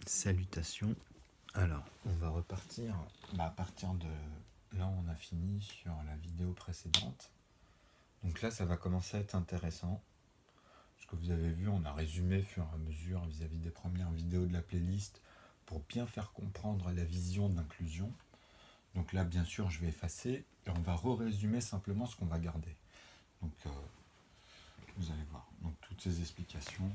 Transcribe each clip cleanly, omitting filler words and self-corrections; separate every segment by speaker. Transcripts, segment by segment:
Speaker 1: Salutations. Alors, on va repartir à partir de là où on a fini sur la vidéo précédente. Donc là, ça va commencer à être intéressant. Ce que vous avez vu, on a résumé au fur et à mesure vis-à-vis des premières vidéos de la playlist pour bien faire comprendre la vision d'inclusion. Donc là, bien sûr, je vais effacer et on va résumer simplement ce qu'on va garder. Donc, vous allez voir. Donc, toutes ces explications.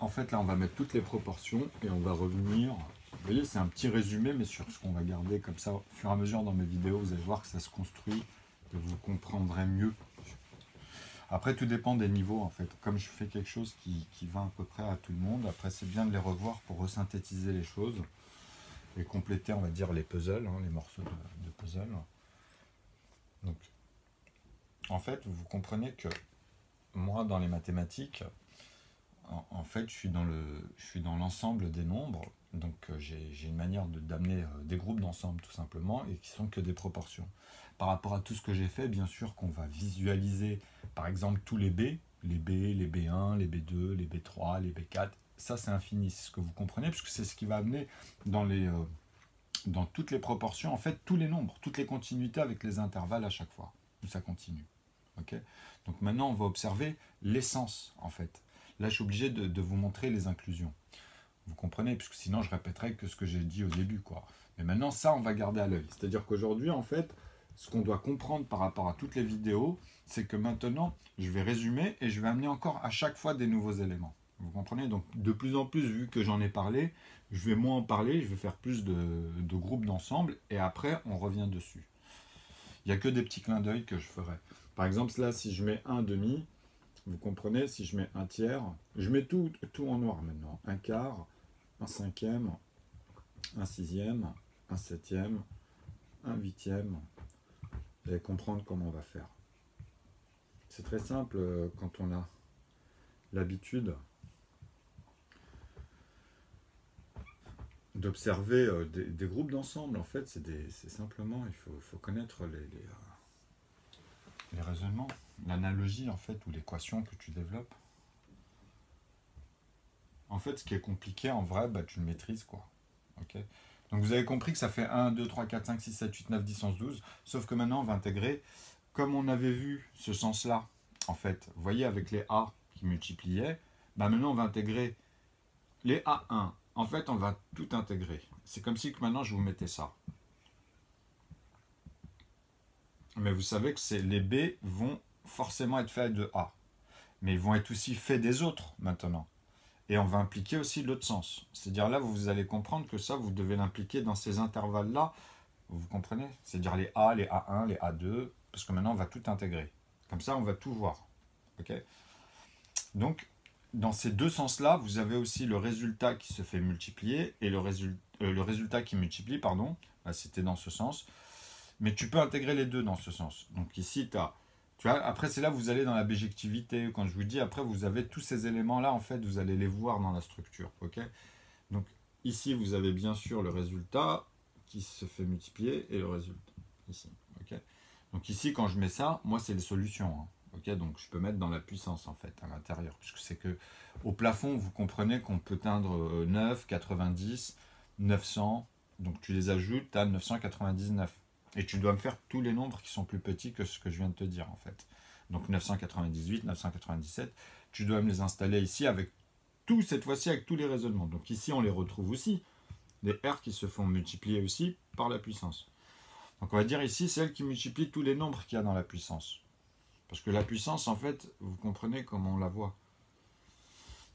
Speaker 1: En fait, là, on va mettre toutes les proportions et on va revenir. Vous voyez, c'est un petit résumé, mais sur ce qu'on va garder comme ça, au fur et à mesure dans mes vidéos, vous allez voir que ça se construit, que vous comprendrez mieux. Après, tout dépend des niveaux, en fait. Comme je fais quelque chose qui va à peu près à tout le monde, après, c'est bien de les revoir pour resynthétiser les choses et compléter, on va dire, les puzzles, les morceaux de puzzle. Donc, en fait, vous comprenez que moi, dans les mathématiques, en fait, je suis dans l'ensemble des nombres, donc j'ai une manière d'amener des groupes d'ensemble tout simplement, et qui sont que des proportions. Par rapport à tout ce que j'ai fait, bien sûr qu'on va visualiser, par exemple, tous les B, les B1, les B2, les B3, les B4, ça c'est infini, c'est ce que vous comprenez, puisque c'est ce qui va amener dans toutes les proportions, en fait, tous les nombres, toutes les continuités avec les intervalles à chaque fois, où ça continue. Okay, donc maintenant, on va observer l'essence, en fait. Là, je suis obligé de vous montrer les inclusions. Vous comprenez, puisque sinon, je répéterai que ce que j'ai dit au début, quoi. Mais maintenant, ça, on va garder à l'œil. C'est-à-dire qu'aujourd'hui, en fait, ce qu'on doit comprendre par rapport à toutes les vidéos, c'est que maintenant, je vais résumer et je vais amener encore à chaque fois des nouveaux éléments. Vous comprenez? Donc, de plus en plus, vu que j'en ai parlé, je vais moins en parler, je vais faire plus de groupes d'ensemble, et après, on revient dessus. Il n'y a que des petits clins d'œil que je ferai. Par exemple, là, si je mets un demi, vous comprenez, si je mets un tiers, je mets tout en noir maintenant. Un quart, un cinquième, un sixième, un septième, un huitième. Vous allez comprendre comment on va faire. C'est très simple quand on a l'habitude d'observer des groupes d'ensemble. En fait, c'est simplement, il faut connaître les raisonnements, l'analogie en fait, ou l'équation que tu développes. En fait, ce qui est compliqué, en vrai, tu le maîtrises, quoi. Okay, donc vous avez compris que ça fait 1, 2, 3, 4, 5, 6, 7, 8, 9, 10, 11, 12. Sauf que maintenant, on va intégrer, comme on avait vu ce sens-là, en fait, vous voyez, avec les A qui multipliaient, maintenant, on va intégrer les A1. En fait, on va tout intégrer. C'est comme si que maintenant, je vous mettais ça. Mais vous savez que les B vont forcément être faits de A. Mais ils vont être aussi faits des autres, maintenant. Et on va impliquer aussi l'autre sens. C'est-à-dire là, vous allez comprendre que ça, vous devez l'impliquer dans ces intervalles-là. Vous comprenez? C'est-à-dire les A, les A1, les A2, parce que maintenant, on va tout intégrer. Comme ça, on va tout voir. Okay, donc, dans ces deux sens-là, vous avez aussi le résultat qui se fait multiplier et le résultat qui multiplie, pardon. Là, c'était dans ce sens. Mais tu peux intégrer les deux dans ce sens. Donc ici, tu vois, après, c'est là où vous allez dans la bijectivité. Quand je vous dis, après, vous avez tous ces éléments-là, en fait, vous allez les voir dans la structure. Okay, donc, ici, vous avez bien sûr le résultat qui se fait multiplier et le résultat. Ici. Okay, donc, ici, quand je mets ça, moi, c'est les solutions. Okay, donc, je peux mettre dans la puissance, en fait, à l'intérieur. Puisque c'est que au plafond, vous comprenez qu'on peut teindre 9, 90, 900. Donc, tu les ajoutes à 999. Et tu dois me faire tous les nombres qui sont plus petits que ce que je viens de te dire, en fait. Donc 998, 997, tu dois me les installer ici avec tout, cette fois-ci avec tous les raisonnements. Donc ici, on les retrouve aussi, des R qui se font multiplier aussi par la puissance. Donc on va dire ici, c'est elle qui multiplie tous les nombres qu'il y a dans la puissance. Parce que la puissance, en fait, vous comprenez comment on la voit.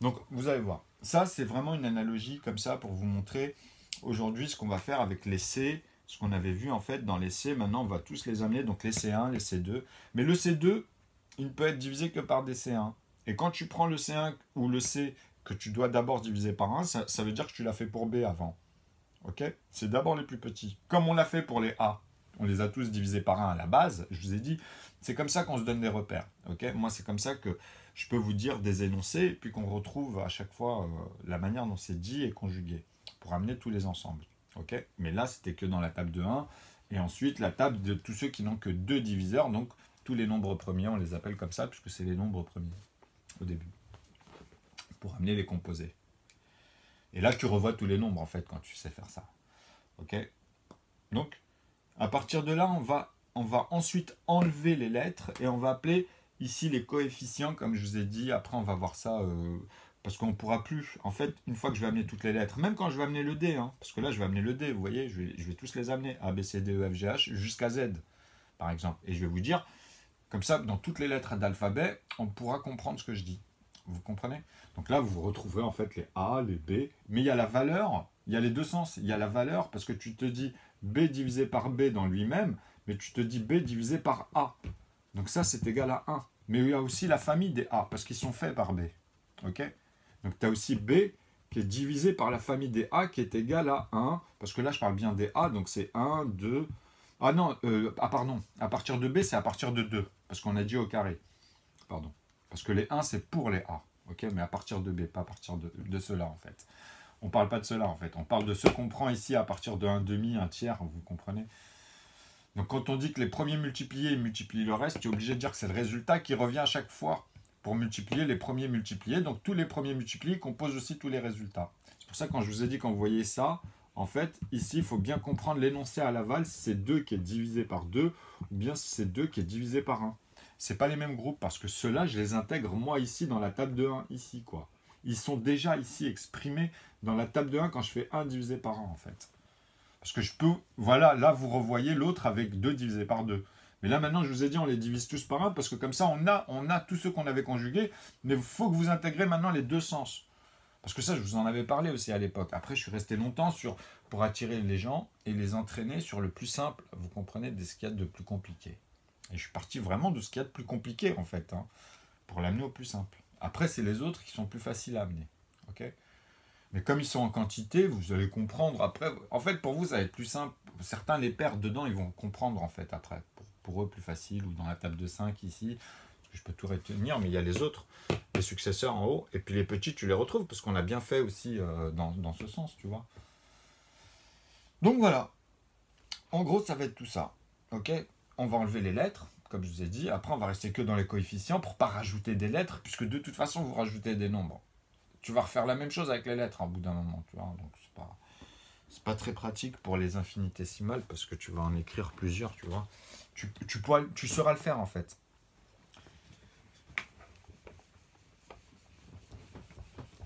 Speaker 1: Donc vous allez voir. Ça, c'est vraiment une analogie comme ça pour vous montrer aujourd'hui ce qu'on va faire avec les C, ce qu'on avait vu en fait dans les C. Maintenant, on va tous les amener, donc les C1, les C2. Mais le C2, il ne peut être divisé que par des C1. Et quand tu prends le C1 ou le C que tu dois d'abord diviser par 1, ça veut dire que tu l'as fait pour B avant. Ok, c'est d'abord les plus petits. Comme on l'a fait pour les A, on les a tous divisés par 1 à la base, je vous ai dit, c'est comme ça qu'on se donne des repères. Okay, moi, c'est comme ça que je peux vous dire des énoncés, et puis qu'on retrouve à chaque fois la manière dont c'est dit et conjugué, pour amener tous les ensembles. Okay, mais là, c'était que dans la table de 1, et ensuite la table de tous ceux qui n'ont que 2 diviseurs, donc tous les nombres premiers, on les appelle comme ça, puisque c'est les nombres premiers au début, pour amener les composés. Et là, tu revois tous les nombres, en fait, quand tu sais faire ça. Ok? Donc, à partir de là, on va ensuite enlever les lettres et on va appeler ici les coefficients, comme je vous ai dit. Après, on va voir ça, parce qu'on ne pourra plus, en fait, une fois que je vais amener toutes les lettres, même quand je vais amener le D, hein, parce que là, je vais amener le D, vous voyez, je vais tous les amener, A, B, C, D, E, F, G, H, jusqu'à Z, par exemple. Et je vais vous dire, comme ça, dans toutes les lettres d'alphabet, on pourra comprendre ce que je dis. Vous comprenez? Donc là, vous retrouverez en fait les A, les B, mais il y a la valeur, il y a les deux sens. Il y a la valeur parce que tu te dis B divisé par B dans lui-même, mais tu te dis B divisé par A. Donc ça, c'est égal à 1. Mais il y a aussi la famille des A, parce qu'ils sont faits par B. Ok? Donc tu as aussi B qui est divisé par la famille des A qui est égal à 1, parce que là, je parle bien des A, donc c'est 1, 2... Ah non, pardon, à partir de B, c'est à partir de 2, parce qu'on a dit au carré. Pardon. Parce que les 1, c'est pour les A. Ok, mais à partir de B, pas à partir de cela, en fait. On ne parle pas de cela, en fait. On parle de ce qu'on prend ici à partir de 1 demi, 1 tiers, vous comprenez? Donc quand on dit que les premiers multipliés multiplient le reste, tu es obligé de dire que c'est le résultat qui revient à chaque fois pour multiplier les premiers multipliés. Donc tous les premiers multipliés composent aussi tous les résultats. C'est pour ça que quand je vous ai dit, quand vous voyez ça, en fait, ici, il faut bien comprendre l'énoncé à l'aval, si c'est 2 qui est divisé par 2, ou bien si c'est 2 qui est divisé par 1. Ce pas les mêmes groupes, parce que ceux-là, je les intègre moi ici dans la table de 1, ici, quoi. Ils sont déjà ici exprimés dans la table de 1 quand je fais 1 divisé par 1, en fait. Parce que je peux, voilà, là vous revoyez l'autre avec 2 divisé par 2. Mais là maintenant, je vous ai dit, on les divise tous par 1, parce que comme ça, on a tous ceux qu'on avait conjugués, mais il faut que vous intégrez maintenant les deux sens. Parce que ça, je vous en avais parlé aussi à l'époque. Après, je suis resté longtemps pour attirer les gens et les entraîner sur le plus simple, vous comprenez, de ce qu'il y a de plus compliqué. Et je suis parti vraiment de ce qu'il y a de plus compliqué, en fait, hein, pour l'amener au plus simple. Après, c'est les autres qui sont plus faciles à amener. Ok? Mais comme ils sont en quantité, vous allez comprendre après. En fait, pour vous, ça va être plus simple. Certains les perdent dedans, ils vont comprendre, en fait, après. Pour eux, plus facile, ou dans la table de 5 ici. Parce que je peux tout retenir, mais il y a les autres, les successeurs en haut. Et puis les petits, tu les retrouves, parce qu'on a bien fait aussi dans ce sens, tu vois. Donc voilà. En gros, ça va être tout ça. Ok? On va enlever les lettres, comme je vous ai dit. Après, on va rester que dans les coefficients pour ne pas rajouter des lettres, puisque de toute façon, vous rajoutez des nombres. Tu vas refaire la même chose avec les lettres, au bout d'un moment, tu vois. Donc, c'est pas très pratique pour les infinitésimales, parce que tu vas en écrire plusieurs, tu vois. Tu sauras le faire, en fait.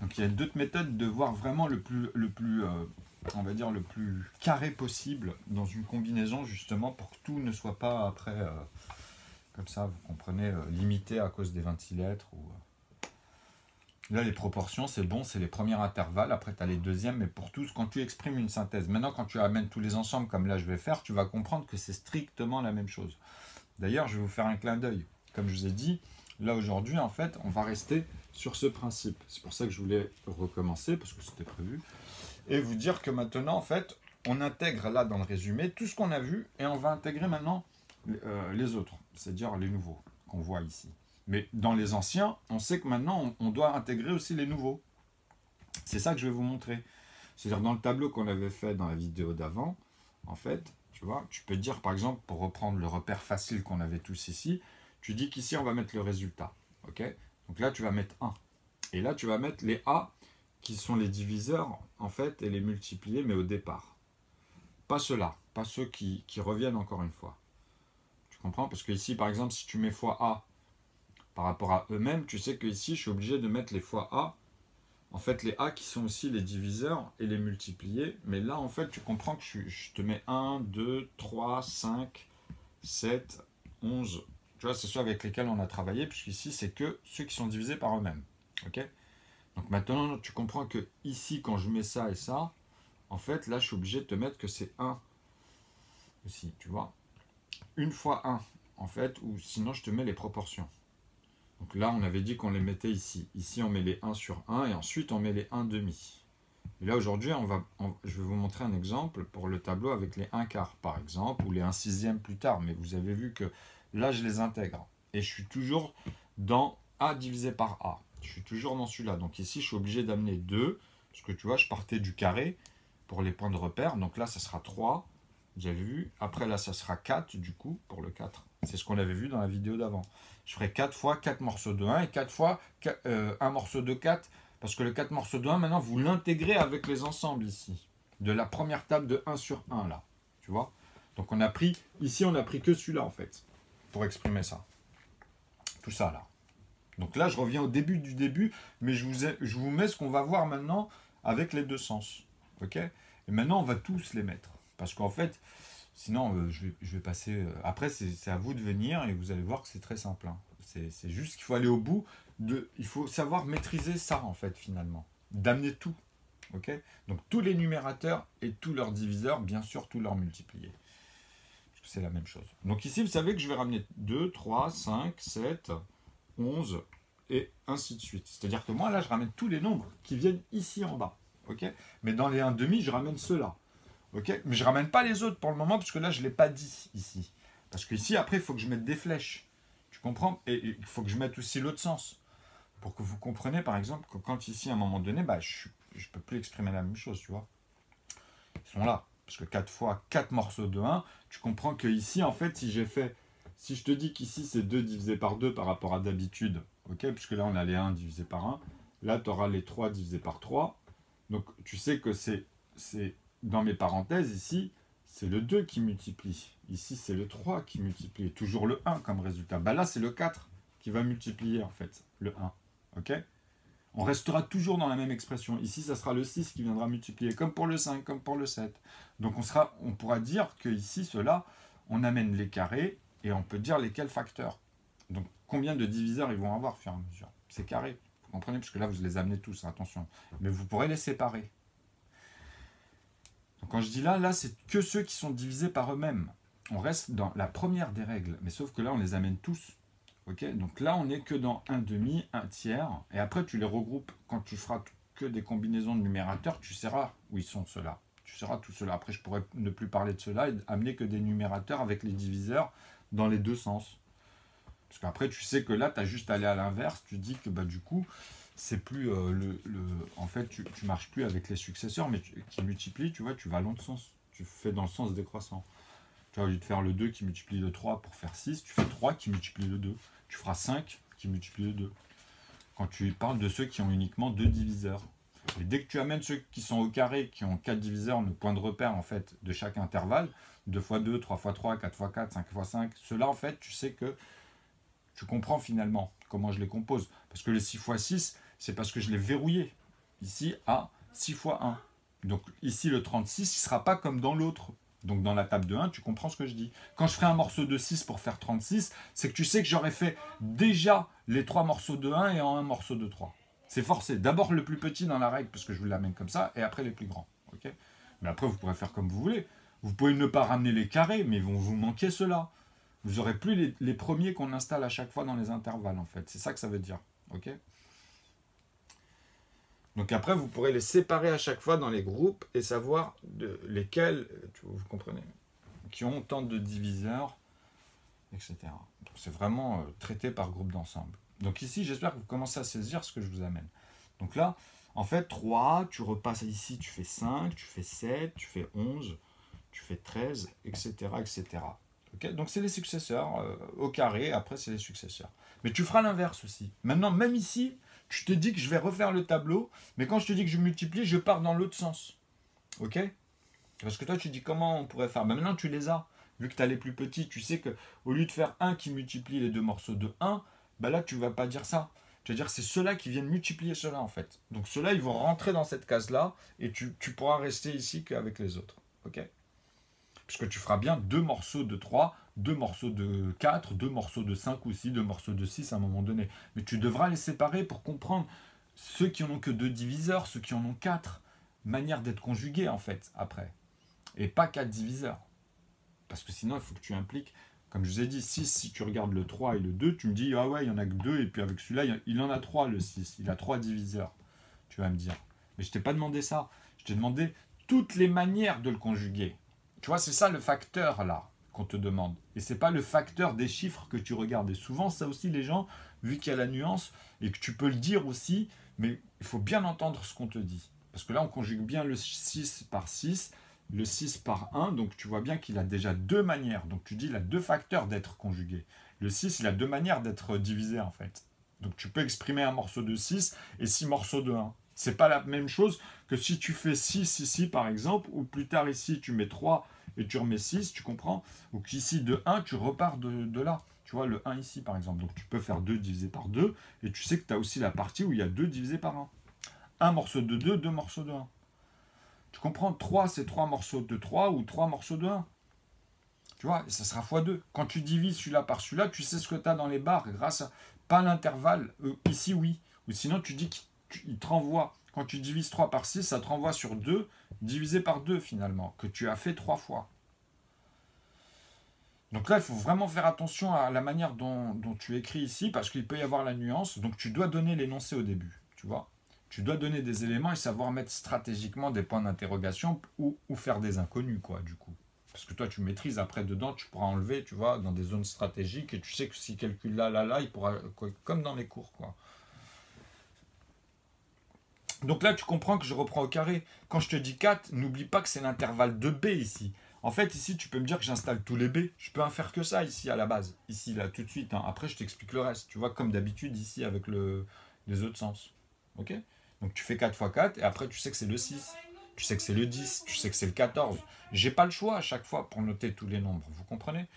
Speaker 1: Donc, il y a d'autres méthodes de voir vraiment on va dire, le plus carré possible dans une combinaison, justement, pour que tout ne soit pas après, comme ça, vous comprenez, limité à cause des 26 lettres. Là, les proportions, c'est bon, c'est les premiers intervalles. Après, tu as les deuxièmes, mais pour tous, quand tu exprimes une synthèse. Maintenant, quand tu amènes tous les ensembles, comme là je vais faire, tu vas comprendre que c'est strictement la même chose. D'ailleurs, je vais vous faire un clin d'œil. Comme je vous ai dit, là aujourd'hui, en fait, on va rester sur ce principe. C'est pour ça que je voulais recommencer, parce que c'était prévu. Et vous dire que maintenant, en fait, on intègre là dans le résumé tout ce qu'on a vu, et on va intégrer maintenant les autres, c'est-à-dire les nouveaux qu'on voit ici. Mais dans les anciens, on sait que maintenant, on doit intégrer aussi les nouveaux. C'est ça que je vais vous montrer. C'est-à-dire dans le tableau qu'on avait fait dans la vidéo d'avant, en fait, tu vois, tu peux dire, par exemple, pour reprendre le repère facile qu'on avait tous ici, tu dis qu'ici, on va mettre le résultat. Ok? Donc là, tu vas mettre 1. Et là, tu vas mettre les A, qui sont les diviseurs, en fait, et les multiplier, mais au départ. Pas ceux-là, pas ceux qui reviennent encore une fois. Tu comprends? Parce que ici, par exemple, si tu mets fois A, par rapport à eux-mêmes, tu sais que ici, je suis obligé de mettre les fois A. En fait, les A qui sont aussi les diviseurs et les multiplier. Mais là, en fait, tu comprends que je te mets 1, 2, 3, 5, 7, 11. Tu vois, c'est ceux avec lesquels on a travaillé, puisqu'ici, c'est que ceux qui sont divisés par eux-mêmes. Ok? Donc maintenant, tu comprends que ici, quand je mets ça et ça, en fait, là, je suis obligé de te mettre que c'est 1 aussi, tu vois. Une fois 1, en fait, ou sinon, je te mets les proportions. Donc là, on avait dit qu'on les mettait ici. Ici, on met les 1 sur 1 et ensuite, on met les 1 demi. Et là, aujourd'hui, je vais vous montrer un exemple pour le tableau avec les 1 quart, par exemple, ou les 1 sixième plus tard. Mais vous avez vu que là, je les intègre. Et je suis toujours dans A divisé par A. Je suis toujours dans celui-là. Donc ici, je suis obligé d'amener 2. Parce que tu vois, je partais du carré pour les points de repère. Donc là, ça sera 3. Vous avez vu. Après, là, ça sera 4, du coup, pour le 4. C'est ce qu'on avait vu dans la vidéo d'avant. Je ferai 4 fois 4 morceaux de 1 et 4 fois un morceau de 4 Parce que le 4 morceaux de 1, maintenant, vous l'intégrez avec les ensembles ici. De la première table de 1 sur 1, là. Tu vois? Donc on a pris, ici, on n'a pris que celui-là, en fait, pour exprimer ça. Tout ça, là. Donc là, je reviens au début du début, mais je vous mets ce qu'on va voir maintenant avec les deux sens. Ok? Et maintenant, on va tous les mettre. Parce qu'en fait, sinon, je vais passer... après, c'est à vous de venir et vous allez voir que c'est très simple. Hein. C'est juste qu'il faut aller au bout. Il faut savoir maîtriser ça, en fait, finalement. D'amener tout. Ok? Donc, tous les numérateurs et tous leurs diviseurs, bien sûr, tous leurs multipliés. Parce que c'est la même chose. Donc ici, vous savez que je vais ramener 2, 3, 5, 7... 11, et ainsi de suite. C'est-à-dire que moi, là, je ramène tous les nombres qui viennent ici en bas. Okay, mais dans les 1,5, je ramène ceux-là. Okay, mais je ne ramène pas les autres pour le moment, parce que là, je ne l'ai pas dit ici. Parce qu'ici, après, il faut que je mette des flèches. Tu comprends? Et il faut que je mette aussi l'autre sens. Pour que vous compreniez, par exemple, que quand ici, à un moment donné, bah, je ne peux plus exprimer la même chose, tu vois. Ils sont là. Parce que 4 fois 4 morceaux de 1, tu comprends que ici, en fait, si je te dis qu'ici c'est 2 divisé par 2 par rapport à d'habitude, ok, puisque là on a les 1 divisé par 1, là tu auras les 3 divisé par 3, donc tu sais que c'est dans mes parenthèses ici, c'est le 2 qui multiplie, ici c'est le 3 qui multiplie, toujours le 1 comme résultat. Bah là c'est le 4 qui va multiplier en fait, le 1, ok. On restera toujours dans la même expression. Ici, ça sera le 6 qui viendra multiplier, comme pour le 5, comme pour le 7. Donc on pourra dire que ici, cela, on amène les carrés, et on peut dire lesquels facteurs. Donc, combien de diviseurs ils vont avoir, au fur et à mesure. C'est carré, vous comprenez? Parce que là, vous les amenez tous, attention. Mais vous pourrez les séparer. Donc, quand je dis là, c'est que ceux qui sont divisés par eux-mêmes. On reste dans la première des règles, mais sauf que là, on les amène tous. Okay, donc là, on n'est que dans un demi, un tiers, et après, tu les regroupes. Quand tu feras que des combinaisons de numérateurs, tu sauras où ils sont ceux-là. Tu sauras tout cela. Après, je pourrais ne plus parler de cela et amener que des numérateurs avec les diviseurs dans les deux sens. Parce qu'après, tu sais que là, tu as juste à aller à l'inverse. Tu dis que bah, du coup, c'est plus en fait, tu marches plus avec les successeurs, mais qui multiplient, tu vois, tu vas à l'autre sens. Tu fais dans le sens décroissant. Tu vois, au lieu de faire le 2 qui multiplie le 3 pour faire 6, tu fais 3 qui multiplie le 2. Tu feras 5 qui multiplie le 2. Quand tu parles de ceux qui ont uniquement 2 diviseurs. Et dès que tu amènes ceux qui sont au carré, qui ont 4 diviseurs, le point de repère en fait de chaque intervalle, 2 x 2, 3 x 3, 4 x 4, 5 x 5, ceux-là en fait, tu sais que tu comprends finalement comment je les compose. Parce que le 6 x 6, c'est parce que je l'ai verrouillé ici à 6 x 1. Donc ici le 36, il ne sera pas comme dans l'autre. Donc dans la table de 1, tu comprends ce que je dis. Quand je ferai un morceau de 6 pour faire 36, c'est que tu sais que j'aurais fait déjà les 3 morceaux de 1 et en un morceau de 3. C'est forcé. D'abord le plus petit dans la règle, parce que je vous l'amène comme ça, et après les plus grands. Okay, mais après, vous pourrez faire comme vous voulez. Vous pouvez ne pas ramener les carrés, mais vont vous manquer ceux-là. Vous n'aurez plus les premiers qu'on installe à chaque fois dans les intervalles, en fait. C'est ça que ça veut dire. Ok. Donc après, vous pourrez les séparer à chaque fois dans les groupes et savoir lesquels, vous comprenez, qui ont tant de diviseurs, etc. Donc c'est vraiment traité par groupe d'ensemble. Donc ici, j'espère que vous commencez à saisir ce que je vous amène. Donc là, en fait, 3, tu repasses ici, tu fais 5, tu fais 7, tu fais 11, tu fais 13, etc. etc. Okay, donc c'est les successeurs au carré, après c'est les successeurs. Mais tu feras l'inverse aussi. Maintenant, même ici, je te dis que je vais refaire le tableau, mais quand je te dis que je multiplie, je pars dans l'autre sens. Ok? Parce que toi, tu dis comment on pourrait faire. Ben maintenant, tu les as. Vu que tu as les plus petits, tu sais qu'au lieu de faire 1 qui multiplie les deux morceaux de 1, ben là, tu ne vas pas dire ça. Tu vas dire c'est ceux-là qui viennent multiplier ceux-là, en fait. Donc ceux-là, ils vont rentrer dans cette case-là, et tu pourras rester ici qu'avec les autres. Ok? Puisque tu feras bien 2 morceaux de 3, 2 morceaux de 4, 2 morceaux de 5 aussi, 2 morceaux de 6 à un moment donné. Mais tu devras les séparer pour comprendre ceux qui n'en ont que 2 diviseurs, ceux qui en ont 4. Manière d'être conjugués, en fait, après. Et pas 4 diviseurs. Parce que sinon, il faut que tu impliques, comme je vous ai dit, 6, si tu regardes le 3 et le 2, tu me dis, ah ouais, il n'y en a que 2, et puis avec celui-là, il en a 3, le 6. Il a 3 diviseurs, tu vas me dire. Mais je ne t'ai pas demandé ça. Je t'ai demandé toutes les manières de le conjuguer. Tu vois, c'est ça le facteur, là, qu'on te demande. Et ce n'est pas le facteur des chiffres que tu regardes. Et souvent, ça aussi, les gens, vu qu'il y a la nuance, et que tu peux le dire aussi, mais il faut bien entendre ce qu'on te dit. Parce que là, on conjugue bien le 6 par 6, le 6 par 1, donc tu vois bien qu'il a déjà 2 manières. Donc tu dis, il a 2 facteurs d'être conjugué. Le 6, il a 2 manières d'être divisé, en fait. Donc tu peux exprimer un morceau de 6 et 6 morceaux de 1. C'est pas la même chose que si tu fais 6 ici par exemple, ou plus tard ici tu mets 3 et tu remets 6, tu comprends? Ou qu'ici de 1 tu repars de là. Tu vois, le 1 ici par exemple. Donc tu peux faire 2 divisé par 2 et tu sais que tu as aussi la partie où il y a 2 divisé par 1. Un morceau de 2, 2 morceaux de 1. Tu comprends? 3 c'est 3 morceaux de 3 ou 3 morceaux de 1. Tu vois, et ça sera x2. Quand tu divises celui-là par celui-là, tu sais ce que tu as dans les barres grâce à pas l'intervalle. Ici, oui. Ou sinon, tu dis qu'il te renvoie. Quand tu divises 3 par 6, ça te renvoie sur 2 divisé par 2 finalement, que tu as fait 3 fois. Donc là, il faut vraiment faire attention à la manière dont tu écris ici, parce qu'il peut y avoir la nuance. Donc tu dois donner l'énoncé au début, tu vois. Tu dois donner des éléments et savoir mettre stratégiquement des points d'interrogation ou faire des inconnus, quoi, du coup. Parce que toi, tu maîtrises, après, dedans, tu pourras enlever, tu vois, dans des zones stratégiques, et tu sais que s'il calcule là, il pourra, comme dans les cours, quoi. Donc là, tu comprends que je reprends au carré. Quand je te dis 4, n'oublie pas que c'est l'intervalle de B ici. En fait, ici, tu peux me dire que j'installe tous les B. Je peux en faire que ça ici, à la base. Ici, là, tout de suite. Hein. Après, je t'explique le reste. Tu vois, comme d'habitude, ici, avec les autres sens. Ok? Donc, tu fais 4 fois 4, et après, tu sais que c'est le 6. Tu sais que c'est le 10, tu sais que c'est le 14. J'ai pas le choix à chaque fois pour noter tous les nombres, vous comprenez?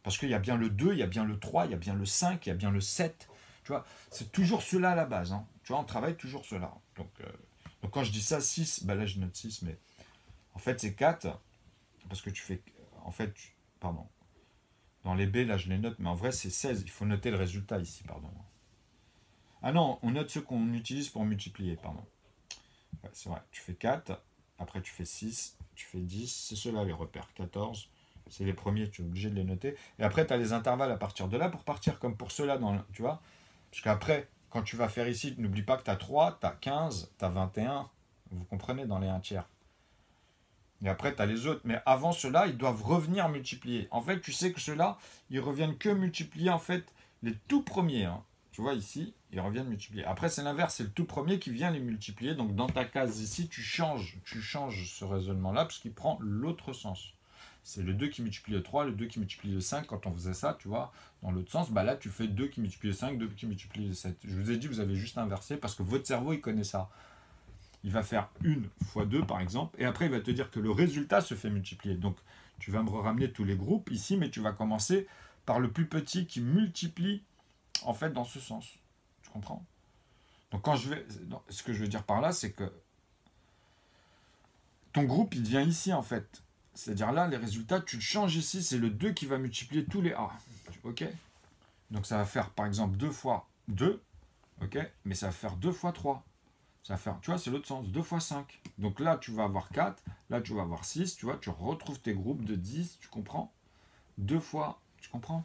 Speaker 1: Parce qu'il y a bien le 2, il y a bien le 3, il y a bien le 5, il y a bien le 7. Tu vois, c'est toujours cela à la base. Hein. Tu vois, on travaille toujours cela. Donc quand je dis ça, 6, bah là je note 6, mais en fait c'est 4, parce que tu fais... En fait, pardon. Dans les B, là je les note, mais en vrai c'est 16. Il faut noter le résultat ici, pardon. Ah non, on note ceux qu'on utilise pour multiplier, pardon. Ouais, c'est vrai, tu fais 4, après tu fais 6, tu fais 10, c'est ceux-là les repères. 14, c'est les premiers, tu es obligé de les noter. Et après, tu as les intervalles à partir de là pour partir comme pour ceux-là, tu vois. Parce qu'après, quand tu vas faire ici, n'oublie pas que tu as 3, tu as 15, tu as 21, vous comprenez, dans les 1 tiers. Et après, tu as les autres. Mais avant ceux-là, ils doivent revenir multiplier. En fait, tu sais que ceux-là, ils reviennent que multiplier, en fait, les tout premiers. Hein. Tu vois, ici, ils reviennent multiplier. Après, c'est l'inverse, c'est le tout premier qui vient les multiplier. Donc, dans ta case ici, tu changes ce raisonnement-là, parce qu'il prend l'autre sens. C'est le 2 qui multiplie le 3, le 2 qui multiplie le 5. Quand on faisait ça, tu vois, dans l'autre sens, bah là, tu fais 2 qui multiplie le 5, 2 qui multiplie le 7. Je vous ai dit, vous avez juste inversé, parce que votre cerveau, il connaît ça. Il va faire 1 fois 2, par exemple, et après, il va te dire que le résultat se fait multiplier. Donc, tu vas me ramener tous les groupes ici, mais tu vas commencer par le plus petit qui multiplie, en fait, dans ce sens. Tu comprends? Donc, ce que je veux dire par là, c'est que ton groupe, il devient ici, en fait. C'est-à-dire là, les résultats, tu le changes ici, c'est le 2 qui va multiplier tous les A. Ok? Donc, ça va faire, par exemple, 2 fois 2, ok? Mais ça va faire 2 fois 3. Ça va faire, tu vois, c'est l'autre sens, 2 fois 5. Donc là, tu vas avoir 4, là, tu vas avoir 6, tu vois, tu retrouves tes groupes de 10, tu comprends? 2 fois, tu comprends?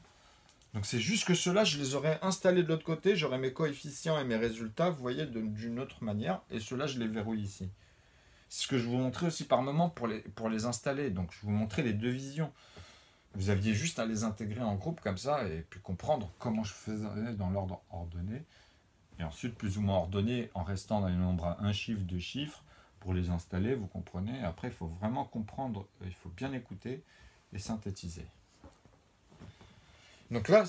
Speaker 1: Donc c'est juste que ceux-là, je les aurais installés de l'autre côté, j'aurais mes coefficients et mes résultats, vous voyez, d'une autre manière, et ceux-là, je les verrouille ici. C'est ce que je vous montrais aussi par moment pour les installer, donc je vous montrais les deux visions. Vous aviez juste à les intégrer en groupe comme ça, et puis comprendre comment je faisais dans l'ordre ordonné. Et ensuite, plus ou moins ordonné, en restant dans les nombres à un chiffre, deux chiffres, pour les installer, vous comprenez. Après, il faut vraiment comprendre, il faut bien écouter et synthétiser. Donc là,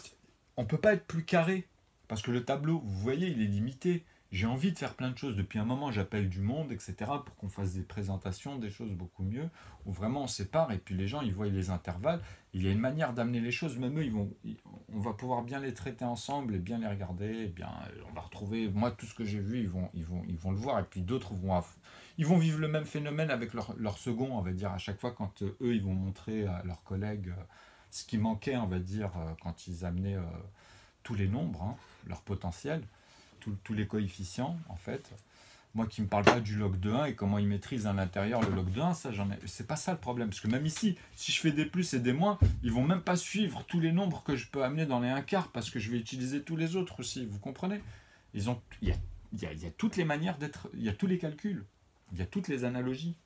Speaker 1: on ne peut pas être plus carré, parce que le tableau, vous voyez, il est limité. J'ai envie de faire plein de choses. Depuis un moment, j'appelle du monde, etc., pour qu'on fasse des présentations, des choses beaucoup mieux, où vraiment on sépare, et puis les gens, ils voient les intervalles. Il y a une manière d'amener les choses, même eux, on va pouvoir bien les traiter ensemble, et bien les regarder, et bien, on va retrouver, moi, tout ce que j'ai vu, ils vont le voir, et puis d'autres ils vont vivre le même phénomène avec leur second, on va dire, à chaque fois, quand eux, ils vont montrer à leurs collègues ce qui manquait, on va dire, quand ils amenaient tous les nombres, hein, leur potentiel, tous les coefficients, en fait. Moi qui ne me parle pas du log de 1 et comment ils maîtrisent à l'intérieur le log de 1, ça, c'est pas ça le problème. Parce que même ici, si je fais des plus et des moins, ils vont même pas suivre tous les nombres que je peux amener dans les 1 quart parce que je vais utiliser tous les autres aussi, vous comprenez? Il y a toutes les manières d'être, il y a tous les calculs, il y a toutes les analogies.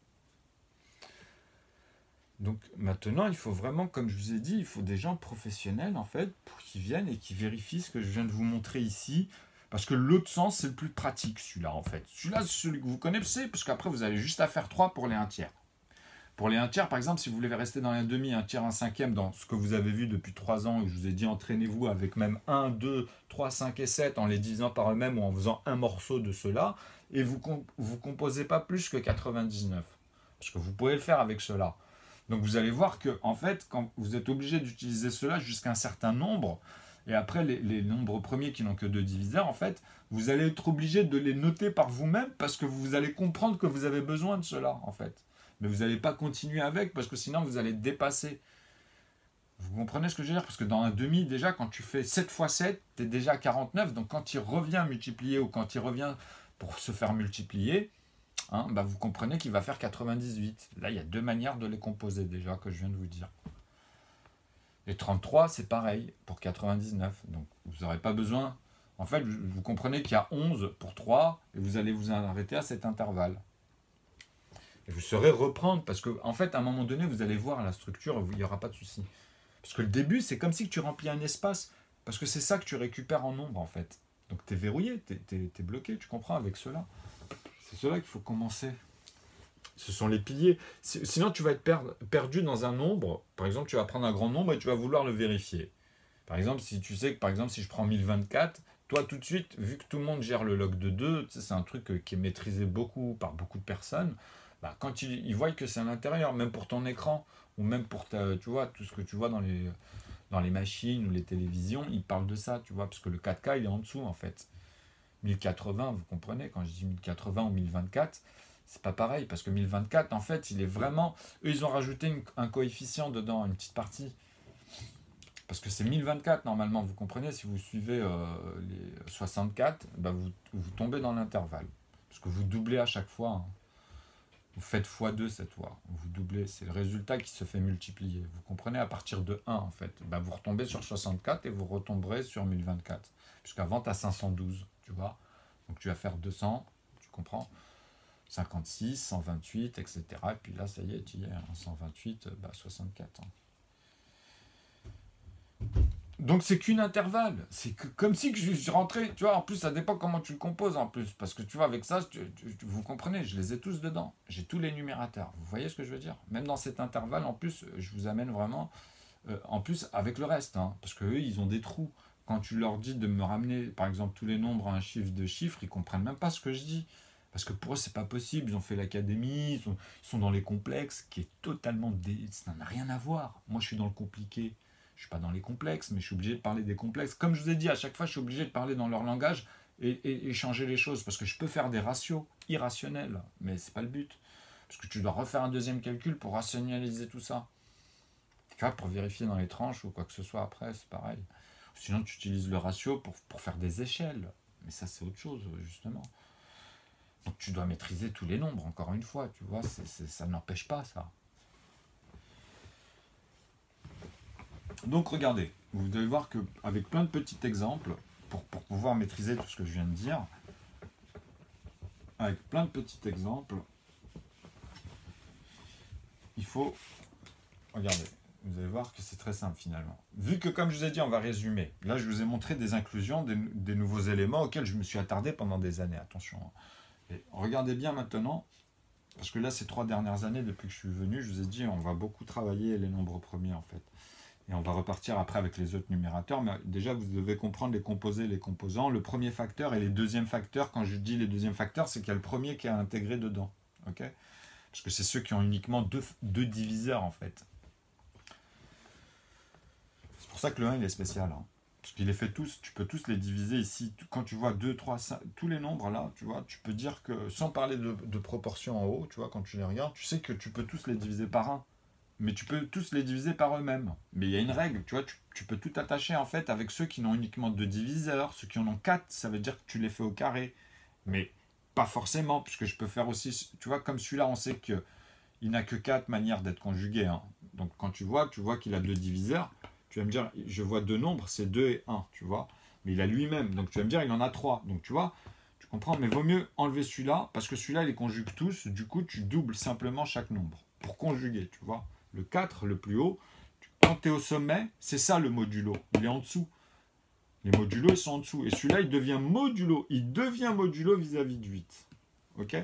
Speaker 1: Donc maintenant, il faut vraiment, comme je vous ai dit, il faut des gens professionnels en fait, pour qu'ils viennent et qui vérifient ce que je viens de vous montrer ici. Parce que l'autre sens, c'est le plus pratique, celui-là en fait. Celui-là, c'est celui que vous connaissez, parce qu'après, vous avez juste à faire 3 pour les 1 tiers. Pour les 1 tiers, par exemple, si vous voulez rester dans les 1/2, 1 tiers, 1 cinquième, dans ce que vous avez vu depuis 3 ans, et je vous ai dit, entraînez-vous avec même 1, 2, 3, 5 et 7 en les divisant par eux-mêmes ou en faisant un morceau de cela, et vous composez pas plus que 99. Parce que vous pouvez le faire avec cela. Donc vous allez voir que, en fait, quand vous êtes obligé d'utiliser cela jusqu'à un certain nombre, et après les nombres premiers qui n'ont que 2 diviseurs, en fait, vous allez être obligé de les noter par vous-même parce que vous allez comprendre que vous avez besoin de cela, en fait. Mais vous n'allez pas continuer avec parce que sinon vous allez dépasser. Vous comprenez ce que je veux dire? Parce que dans un demi, déjà, quand tu fais 7 fois 7, tu es déjà à 49. Donc quand il revient multiplier ou quand il revient pour se faire multiplier, hein, bah vous comprenez qu'il va faire 98. Là, il y a 2 manières de les composer déjà que je viens de vous dire. Et 33, c'est pareil pour 99. Donc vous n'aurez pas besoin. En fait, vous comprenez qu'il y a 11 pour 3 et vous allez vous arrêter à cet intervalle. Et vous saurez reprendre parce que, en fait, à un moment donné, vous allez voir la structure, il n'y aura pas de souci. Parce que le début, c'est comme si tu remplis un espace. Parce que c'est ça que tu récupères en nombre, en fait. Donc tu es verrouillé, tu es bloqué, tu comprends, avec cela. C'est cela qu'il faut commencer. Ce sont les piliers. Sinon, tu vas être perdu dans un nombre. Par exemple, tu vas prendre un grand nombre et tu vas vouloir le vérifier. Par exemple, si tu sais que, par exemple, si je prends 1024, toi, tout de suite, vu que tout le monde gère le log de 2, c'est un truc qui est maîtrisé par beaucoup de personnes, bah, quand ils voient que c'est à l'intérieur, même pour ton écran, ou même pour tu vois, tout ce que tu vois dans les machines ou les télévisions, ils parlent de ça, tu vois, parce que le 4K, il est en dessous, en fait. 1080, vous comprenez, quand je dis 1080 ou 1024, c'est pas pareil, parce que 1024, en fait, il est vraiment... Eux, ils ont rajouté un coefficient dedans, une petite partie. Parce que c'est 1024, normalement, vous comprenez, si vous suivez les 64, bah vous tombez dans l'intervalle. Parce que vous doublez à chaque fois, hein. Vous faites x2 cette fois, vous doublez, c'est le résultat qui se fait multiplier. Vous comprenez, à partir de 1 en fait, ben, vous retombez sur 64 et vous retomberez sur 1024. Puisqu'avant tu as 512, tu vois. Donc tu vas faire 200, tu comprends, 56, 128, etc. Et puis là, ça y est, tu y es, 128, 64. Hein. Donc c'est qu'une intervalle, c'est comme si que je rentrais, tu vois, en plus ça dépend comment tu le composes en plus, parce que tu vois avec ça, vous comprenez, je les ai tous dedans, j'ai tous les numérateurs, vous voyez ce que je veux dire? Même dans cet intervalle, en plus, je vous amène vraiment, en plus avec le reste, hein, parce qu'eux, ils ont des trous. Quand tu leur dis de me ramener, par exemple, tous les nombres à un chiffre de chiffres, ils comprennent même pas ce que je dis. Parce que pour eux, c'est pas possible, ils ont fait l'académie, ils sont dans les complexes, qui est totalement... Ça n'a rien à voir. Moi, je suis dans le compliqué. Je ne suis pas dans les complexes, mais je suis obligé de parler des complexes. Comme je vous ai dit, à chaque fois, je suis obligé de parler dans leur langage et changer les choses. Parce que je peux faire des ratios irrationnels, mais ce n'est pas le but. Parce que tu dois refaire un deuxième calcul pour rationaliser tout ça. Tu vois, pour vérifier dans les tranches ou quoi que ce soit après, c'est pareil. Sinon, tu utilises le ratio pour faire des échelles. Mais ça, c'est autre chose, justement. Donc, tu dois maîtriser tous les nombres, encore une fois. Tu vois, ça n'empêche pas ça. Donc regardez, vous allez voir qu'avec plein de petits exemples, pour pouvoir maîtriser tout ce que je viens de dire, avec plein de petits exemples, il faut... Regardez, vous allez voir que c'est très simple finalement. Vu que comme je vous ai dit, on va résumer. Là, je vous ai montré des inclusions, des nouveaux éléments auxquels je me suis attardé pendant des années. Attention. Et regardez bien maintenant, parce que là, ces 3 dernières années, depuis que je suis venu, je vous ai dit, on va beaucoup travailler les nombres premiers en fait. Et on va repartir après avec les autres numérateurs. Mais déjà, vous devez comprendre les composés, les composants. Le premier facteur et les deuxièmes facteurs. Quand je dis les deuxièmes facteurs, c'est qu'il y a le premier qui est intégré dedans. Okay, parce que c'est ceux qui ont uniquement deux diviseurs, en fait. C'est pour ça que le 1, il est spécial. Hein. Parce qu'il est fait tous. Tu peux tous les diviser ici. Quand tu vois 2, 3, 5, tous les nombres là, tu vois, tu peux dire que, sans parler de proportion en haut, tu vois, quand tu les regardes, tu sais que tu peux tous les diviser par 1. Mais tu peux tous les diviser par eux-mêmes. Mais il y a une règle, tu vois, tu peux tout attacher en fait avec ceux qui n'ont uniquement 2 diviseurs, ceux qui en ont 4, ça veut dire que tu les fais au carré. Mais pas forcément, puisque je peux faire aussi, tu vois, comme celui-là, on sait qu'il n'a que 4 manières d'être conjugué. Hein. Donc quand tu vois qu'il a 2 diviseurs, tu vas me dire, je vois 2 nombres, c'est 2 et 1, tu vois. Mais il a lui-même, donc tu vas me dire, il en a 3. Donc tu vois, tu comprends, mais vaut mieux enlever celui-là, parce que celui-là, il les conjugue tous, du coup, tu doubles simplement chaque nombre, pour conjuguer, tu vois. Le 4, le plus haut, quand tu es au sommet, c'est ça le modulo. Il est en dessous. Les modulos, ils sont en dessous. Et celui-là, il devient modulo. Il devient modulo vis-à-vis de 8. OK?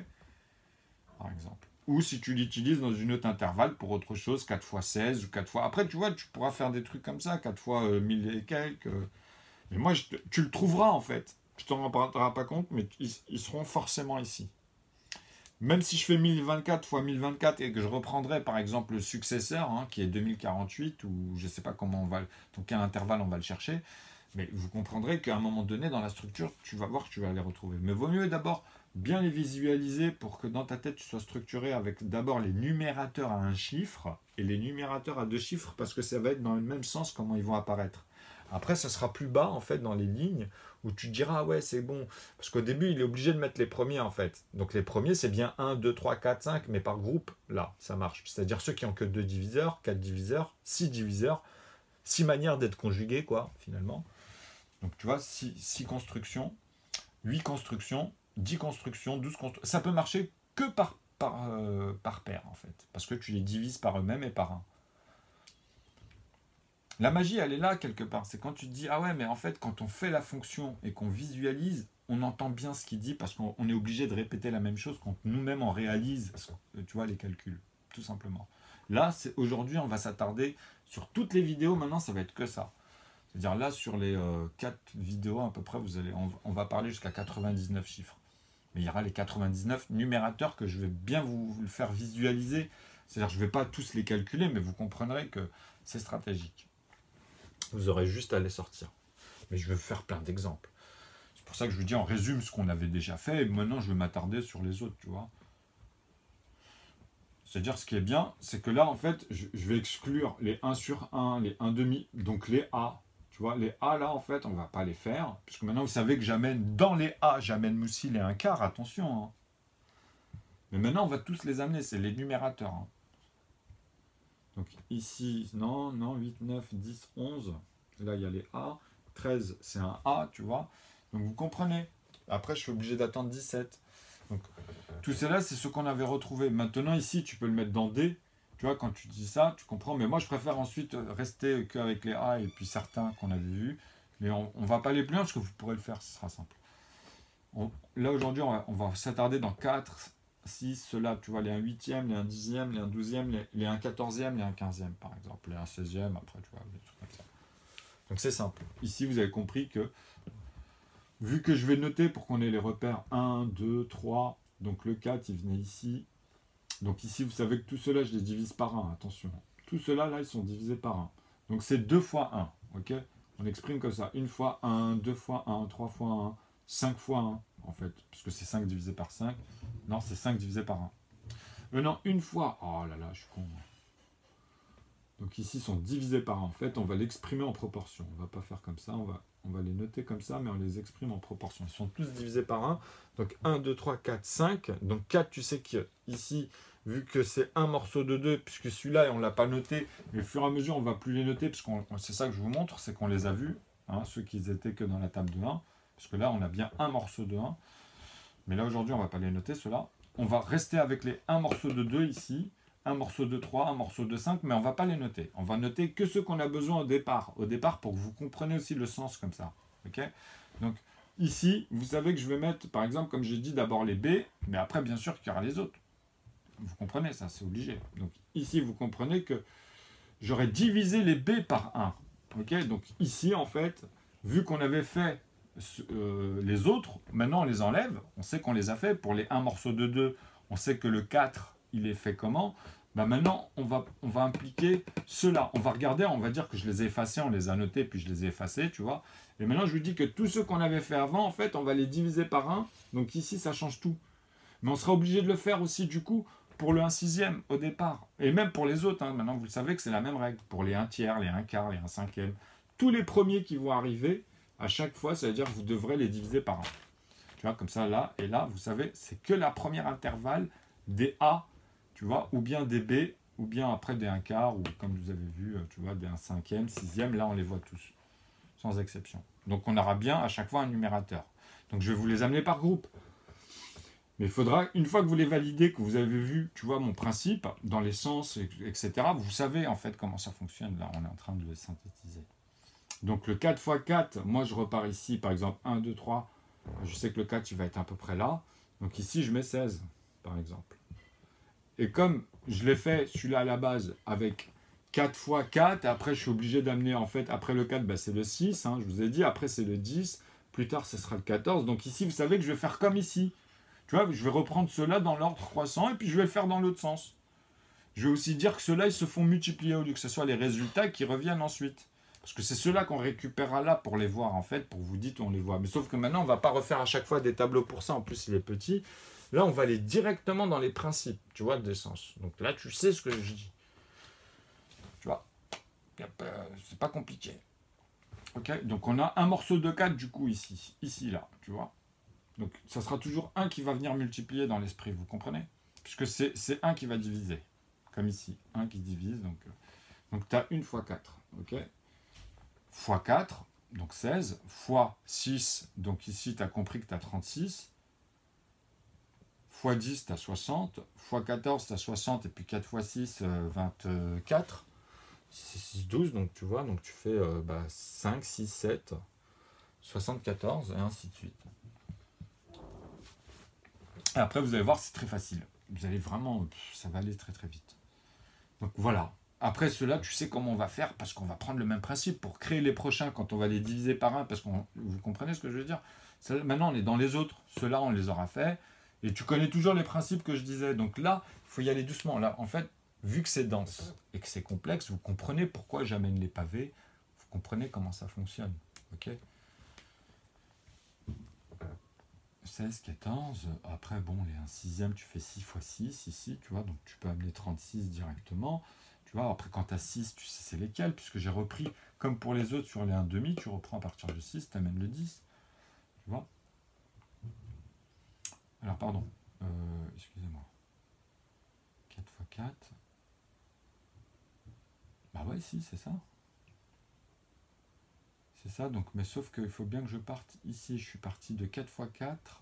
Speaker 1: Par exemple. Ou si tu l'utilises dans une autre intervalle pour autre chose, 4 fois 16 ou 4 fois... Après, tu vois, tu pourras faire des trucs comme ça, 4 fois 1000 et quelques. Mais moi, tu le trouveras en fait. Tu t'en rendras pas compte, mais ils seront forcément ici. Même si je fais 1024 fois 1024 et que je reprendrai par exemple le successeur, hein, qui est 2048, ou je ne sais pas comment on va, dans quel intervalle on va le chercher, mais vous comprendrez qu'à un moment donné, dans la structure, tu vas voir que tu vas les retrouver. Mais vaut mieux d'abord bien les visualiser pour que dans ta tête, tu sois structuré avec d'abord les numérateurs à un chiffre et les numérateurs à deux chiffres, parce que ça va être dans le même sens comment ils vont apparaître. Après, ça sera plus bas, en fait, dans les lignes, où tu te diras, ah ouais, c'est bon. Parce qu'au début, il est obligé de mettre les premiers, en fait. Donc les premiers, c'est bien 1, 2, 3, 4, 5, mais par groupe, là, ça marche. C'est-à-dire ceux qui ont que 2 diviseurs, 4 diviseurs, 6 diviseurs, 6 manières d'être conjugués, quoi, finalement. Donc tu vois, 6 constructions, 8 constructions, 10 constructions, 12 constructions. Ça peut marcher que par paire, en fait. Parce que tu les divises par eux-mêmes et par un. La magie, elle est là quelque part. C'est quand tu te dis, ah ouais, mais en fait, quand on fait la fonction et qu'on visualise, on entend bien ce qu'il dit parce qu'on est obligé de répéter la même chose quand nous-mêmes on réalise, tu vois, les calculs, tout simplement. Là, aujourd'hui, on va s'attarder sur toutes les vidéos. Maintenant, ça va être que ça. C'est-à-dire là, sur les 4 vidéos à peu près, on va parler jusqu'à 99 chiffres. Mais il y aura les 99 numérateurs que je vais bien vous le faire visualiser. C'est-à-dire que je ne vais pas tous les calculer, mais vous comprendrez que c'est stratégique. Vous aurez juste à les sortir. Mais je vais vous faire plein d'exemples. C'est pour ça que je vous dis, on résume ce qu'on avait déjà fait, et maintenant je vais m'attarder sur les autres, tu vois. C'est-à-dire, ce qui est bien, c'est que là, en fait, je vais exclure les 1 sur 1, les 1 demi, donc les A. Tu vois, les A, là, en fait, on ne va pas les faire, puisque maintenant, vous savez que j'amène dans les A, j'amène aussi les 1/4, attention. Hein. Mais maintenant, on va tous les amener, c'est les numérateurs. Hein. Donc ici, non, 8, 9, 10, 11. Là, il y a les A. 13, c'est un A, tu vois. Donc vous comprenez. Après, je suis obligé d'attendre 17. Donc tout cela, c'est ce qu'on avait retrouvé. Maintenant, ici, tu peux le mettre dans D. Tu vois, quand tu dis ça, tu comprends. Mais moi, je préfère ensuite rester qu'avec les A et puis certains qu'on avait vus. Mais on ne va pas les plus loin parce que vous pourrez le faire, ce sera simple. Là, aujourd'hui, on va s'attarder dans 4, 6, ceux-là, tu vois, les 1 8e, les 1 10e, les 1 12e, les 1 14e, les 1 15e, par exemple, les 1 16e, après, tu vois, des trucs comme ça. Donc, c'est simple. Ici, vous avez compris que, vu que je vais noter pour qu'on ait les repères 1, 2, 3, donc le 4, il venait ici. Donc, ici, vous savez que tout cela, je les divise par 1, attention. Tout cela, là, ils sont divisés par 1. Donc, c'est 2 fois 1, ok? On exprime comme ça. 1 fois 1, 2 fois 1, 3 fois 1, 5 fois 1, en fait, puisque c'est 5 divisé par 5. Non, c'est 5 divisé par 1. Non, une fois. Oh là là, je suis con. Donc ici, ils sont divisés par 1. En fait, on va l'exprimer en proportion. On ne va pas faire comme ça. On va les noter comme ça, mais on les exprime en proportion. Ils sont tous divisés par 1. Donc 1, 2, 3, 4, 5. Donc 4, tu sais qu'ici, vu que c'est un morceau de 2, puisque celui-là, on ne l'a pas noté, mais au fur et à mesure, on ne va plus les noter, parce que c'est ça que je vous montre, c'est qu'on les a vus, hein, ceux qui étaient que dans la table de 1. Parce que là, on a bien un morceau de 1. Mais là, aujourd'hui, on ne va pas les noter, ceux-là. On va rester avec les 1 morceau de 2 ici, un morceau de 3, un morceau de 5, mais on ne va pas les noter. On va noter que ceux qu'on a besoin au départ. Au départ, pour que vous compreniez aussi le sens comme ça. Okay, donc, ici, vous savez que je vais mettre, par exemple, comme j'ai dit, d'abord les B, mais après, bien sûr, qu'il y aura les autres. Vous comprenez ça, c'est obligé. Donc, ici, vous comprenez que j'aurais divisé les B par 1. Okay, donc, ici, en fait, vu qu'on avait fait les autres, maintenant on les enlève, on sait qu'on les a fait. Pour les 1 morceau de 2, on sait que le 4, il est fait comment. Ben maintenant, on va impliquer ceux-là. On va regarder, on va dire que je les ai effacés, on les a notés, puis je les ai effacés, tu vois. Et maintenant, je lui dis que tous ceux qu'on avait fait avant, en fait, on va les diviser par 1. Donc ici, ça change tout. Mais on sera obligé de le faire aussi, du coup, pour le 1/6 au départ. Et même pour les autres, hein. Maintenant, vous le savez que c'est la même règle. Pour les 1/3, les 1/4, les 1/5. Tous les premiers qui vont arriver, à chaque fois, ça veut dire que vous devrez les diviser par 1. Tu vois, comme ça, là et là, vous savez, c'est que la première intervalle des A, tu vois, ou bien des B, ou bien après des 1/4, ou comme vous avez vu, tu vois, des 1/5, 6e, là, on les voit tous, sans exception. Donc, on aura bien à chaque fois un numérateur. Donc, je vais vous les amener par groupe. Mais il faudra, une fois que vous les validez, que vous avez vu, tu vois, mon principe, dans les sens, etc., vous savez, en fait, comment ça fonctionne. Là, on est en train de le synthétiser. Donc le 4 x 4, moi je repars ici, par exemple 1, 2, 3, je sais que le 4 il va être à peu près là, donc ici je mets 16, par exemple. Et comme je l'ai fait, celui-là à la base, avec 4 fois 4, et après je suis obligé d'amener, en fait, après le 4, bah, c'est le 6, hein, je vous ai dit, après c'est le 10, plus tard ce sera le 14. Donc ici, vous savez que je vais faire comme ici. Tu vois, je vais reprendre ceux-là dans l'ordre croissant, et puis je vais le faire dans l'autre sens. Je vais aussi dire que ceux-là, ils se font multiplier au lieu que ce soit les résultats qui reviennent ensuite. Parce que c'est ceux-là qu'on récupérera là pour les voir, en fait, pour vous dire on les voit. Mais sauf que maintenant, on ne va pas refaire à chaque fois des tableaux pour ça. En plus, il est petit. Là, on va aller directement dans les principes, tu vois, de sens. Donc là, tu sais ce que je dis. Tu vois, c'est pas compliqué. Ok, donc on a un morceau de 4 du coup ici. Ici, là, tu vois. Donc ça sera toujours 1 qui va venir multiplier dans l'esprit, vous comprenez? Puisque c'est 1 qui va diviser. Comme ici, 1 qui divise. Donc tu as 1 fois 4. Ok, fois 4, donc 16, fois 6, donc ici tu as compris que tu as 36, fois 10, tu as 60, fois 14, tu as 60, et puis 4 fois 6, 24, 6, 12, donc tu vois, donc tu fais 5, 6, 7, 74, et ainsi de suite. Et après, vous allez voir, c'est très facile. Vous allez vraiment, ça va aller très très vite. Donc voilà. Après cela, tu sais comment on va faire, parce qu'on va prendre le même principe pour créer les prochains quand on va les diviser par 1, parce que vous comprenez ce que je veux dire? Maintenant, on est dans les autres. Ceux-là, on les aura fait. Et tu connais toujours les principes que je disais. Donc là, il faut y aller doucement. Là, en fait, vu que c'est dense et que c'est complexe, vous comprenez pourquoi j'amène les pavés. Vous comprenez comment ça fonctionne. Ok, 16, 14. Après, bon, les 1 sixième, tu fais 6 fois 6 ici, tu vois. Donc tu peux amener 36 directement. Tu vois, après, quand tu as 6, tu sais c'est lesquels, puisque j'ai repris, comme pour les autres, sur les 1,5, tu reprends à partir de 6, tu amènes le 10. Tu vois. Alors, pardon. Excusez-moi. 4 fois 4. Bah ouais, si, c'est ça. C'est ça, donc, mais sauf qu'il faut bien que je parte ici. Je suis parti de 4 fois 4.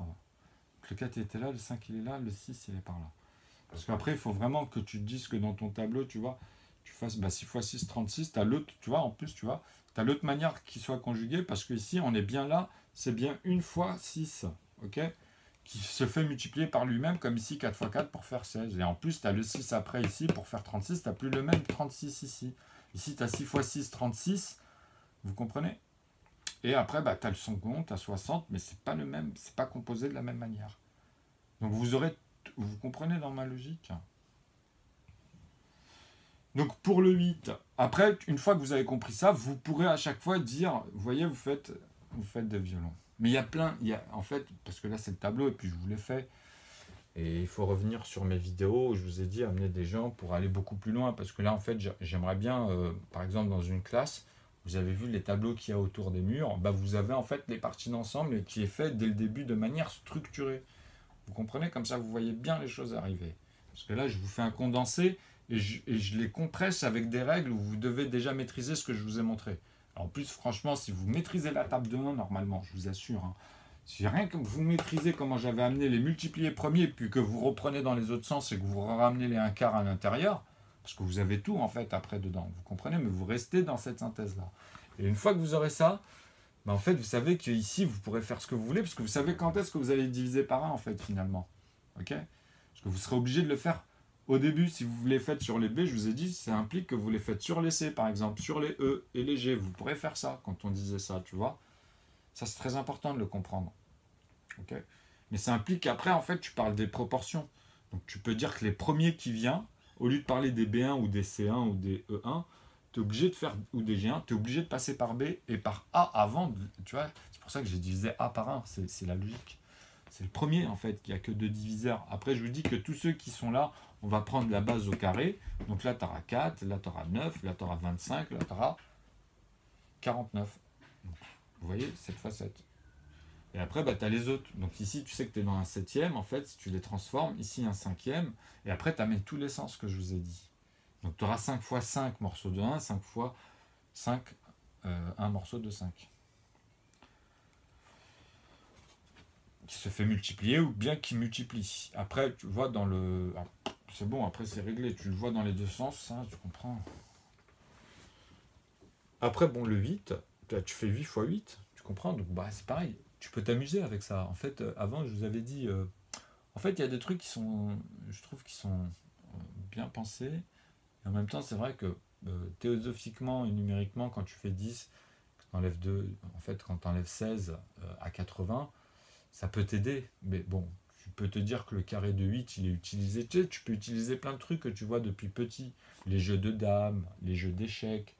Speaker 1: Le 4 était là, le 5 il est là, le 6 il est par là. Parce qu'après, il faut vraiment que tu te dises que dans ton tableau, tu vois, tu fasses 6 fois 6, 36. Tu as l'autre, tu vois, en plus, tu vois, tu as l'autre manière qui soit conjuguée, parce qu'ici, on est bien là, c'est bien 1 fois 6, ok, qui se fait multiplier par lui-même, comme ici, 4 fois 4 pour faire 16. Et en plus, tu as le 6 après ici, pour faire 36, tu n'as plus le même 36 ici. Ici, tu as 6 fois 6, 36, vous comprenez? Et après, tu as le second, tu as 60, mais c'est pas le même, c'est pas composé de la même manière. Donc vous comprenez dans ma logique? Donc pour le 8, après, une fois que vous avez compris ça, vous pourrez à chaque fois dire, vous voyez, vous faites des violons. Mais il y a plein, en fait, parce que là c'est le tableau et puis je vous l'ai fait, et il faut revenir sur mes vidéos où je vous ai dit amener des gens pour aller beaucoup plus loin, parce que là en fait j'aimerais bien, par exemple dans une classe, vous avez vu les tableaux qu'il y a autour des murs, bah, vous avez en fait les parties d'ensemble qui est fait dès le début de manière structurée. Vous comprenez? Comme ça, vous voyez bien les choses arriver. Parce que là, je vous fais un condensé et je les compresse avec des règles où vous devez déjà maîtriser ce que je vous ai montré. Alors, en plus, franchement, si vous maîtrisez la table de 1, normalement, je vous assure, hein, si rien que vous maîtrisez comment j'avais amené les multipliés premiers, puis que vous reprenez dans les autres sens et que vous ramenez les 1/4 à l'intérieur, parce que vous avez tout en fait après dedans, vous comprenez, mais vous restez dans cette synthèse-là. Et une fois que vous aurez ça, en fait, vous savez qu'ici, vous pourrez faire ce que vous voulez, parce que vous savez quand est-ce que vous allez diviser par 1, en fait, finalement. Ok? Parce que vous serez obligé de le faire au début. Si vous les faites sur les B, je vous ai dit, ça implique que vous les faites sur les C, par exemple, sur les E et les G. Vous pourrez faire ça quand on disait ça, tu vois? Ça, c'est très important de le comprendre. Ok? Mais ça implique qu'après, en fait, tu parles des proportions. Donc, tu peux dire que les premiers qui viennent, au lieu de parler des B1 ou des C1 ou des E1, tu es obligé de faire, ou des G1, tu es obligé de passer par B et par A avant, tu vois, c'est pour ça que j'ai divisé A par 1, c'est la logique. C'est le premier en fait, il n'y a que 2 diviseurs. Après, je vous dis que tous ceux qui sont là, on va prendre la base au carré. Donc là, tu auras 4, là, tu auras 9, là, tu auras 25, là, tu auras 49. Donc, vous voyez, 7 fois 7. Et après, tu as les autres. Donc ici, tu sais que tu es dans un septième, en fait, si tu les transformes, ici un cinquième, et après, tu amènes tous les sens que je vous ai dit. Donc tu auras 5 fois 5 morceaux de 1, 5 fois 5, un morceau de 5. Qui se fait multiplier ou bien qui multiplie. Après, tu vois dans le... c'est bon, après c'est réglé. Tu le vois dans les deux sens, ça, tu comprends. Après, bon, le 8, tu fais 8 fois 8, tu comprends. Donc, bah, c'est pareil. Tu peux t'amuser avec ça. En fait, avant, je vous avais dit... en fait, il y a des trucs qui sont... Je trouve qui sont bien penser. Et en même temps, c'est vrai que théosophiquement et numériquement, quand tu fais 10, t'enlèves 2, en fait, quand tu enlèves 16 à 80, ça peut t'aider. Mais bon, tu peux te dire que le carré de 8, il est utilisé. Tu sais, tu peux utiliser plein de trucs que tu vois depuis petit. Les jeux de dames, les jeux d'échecs.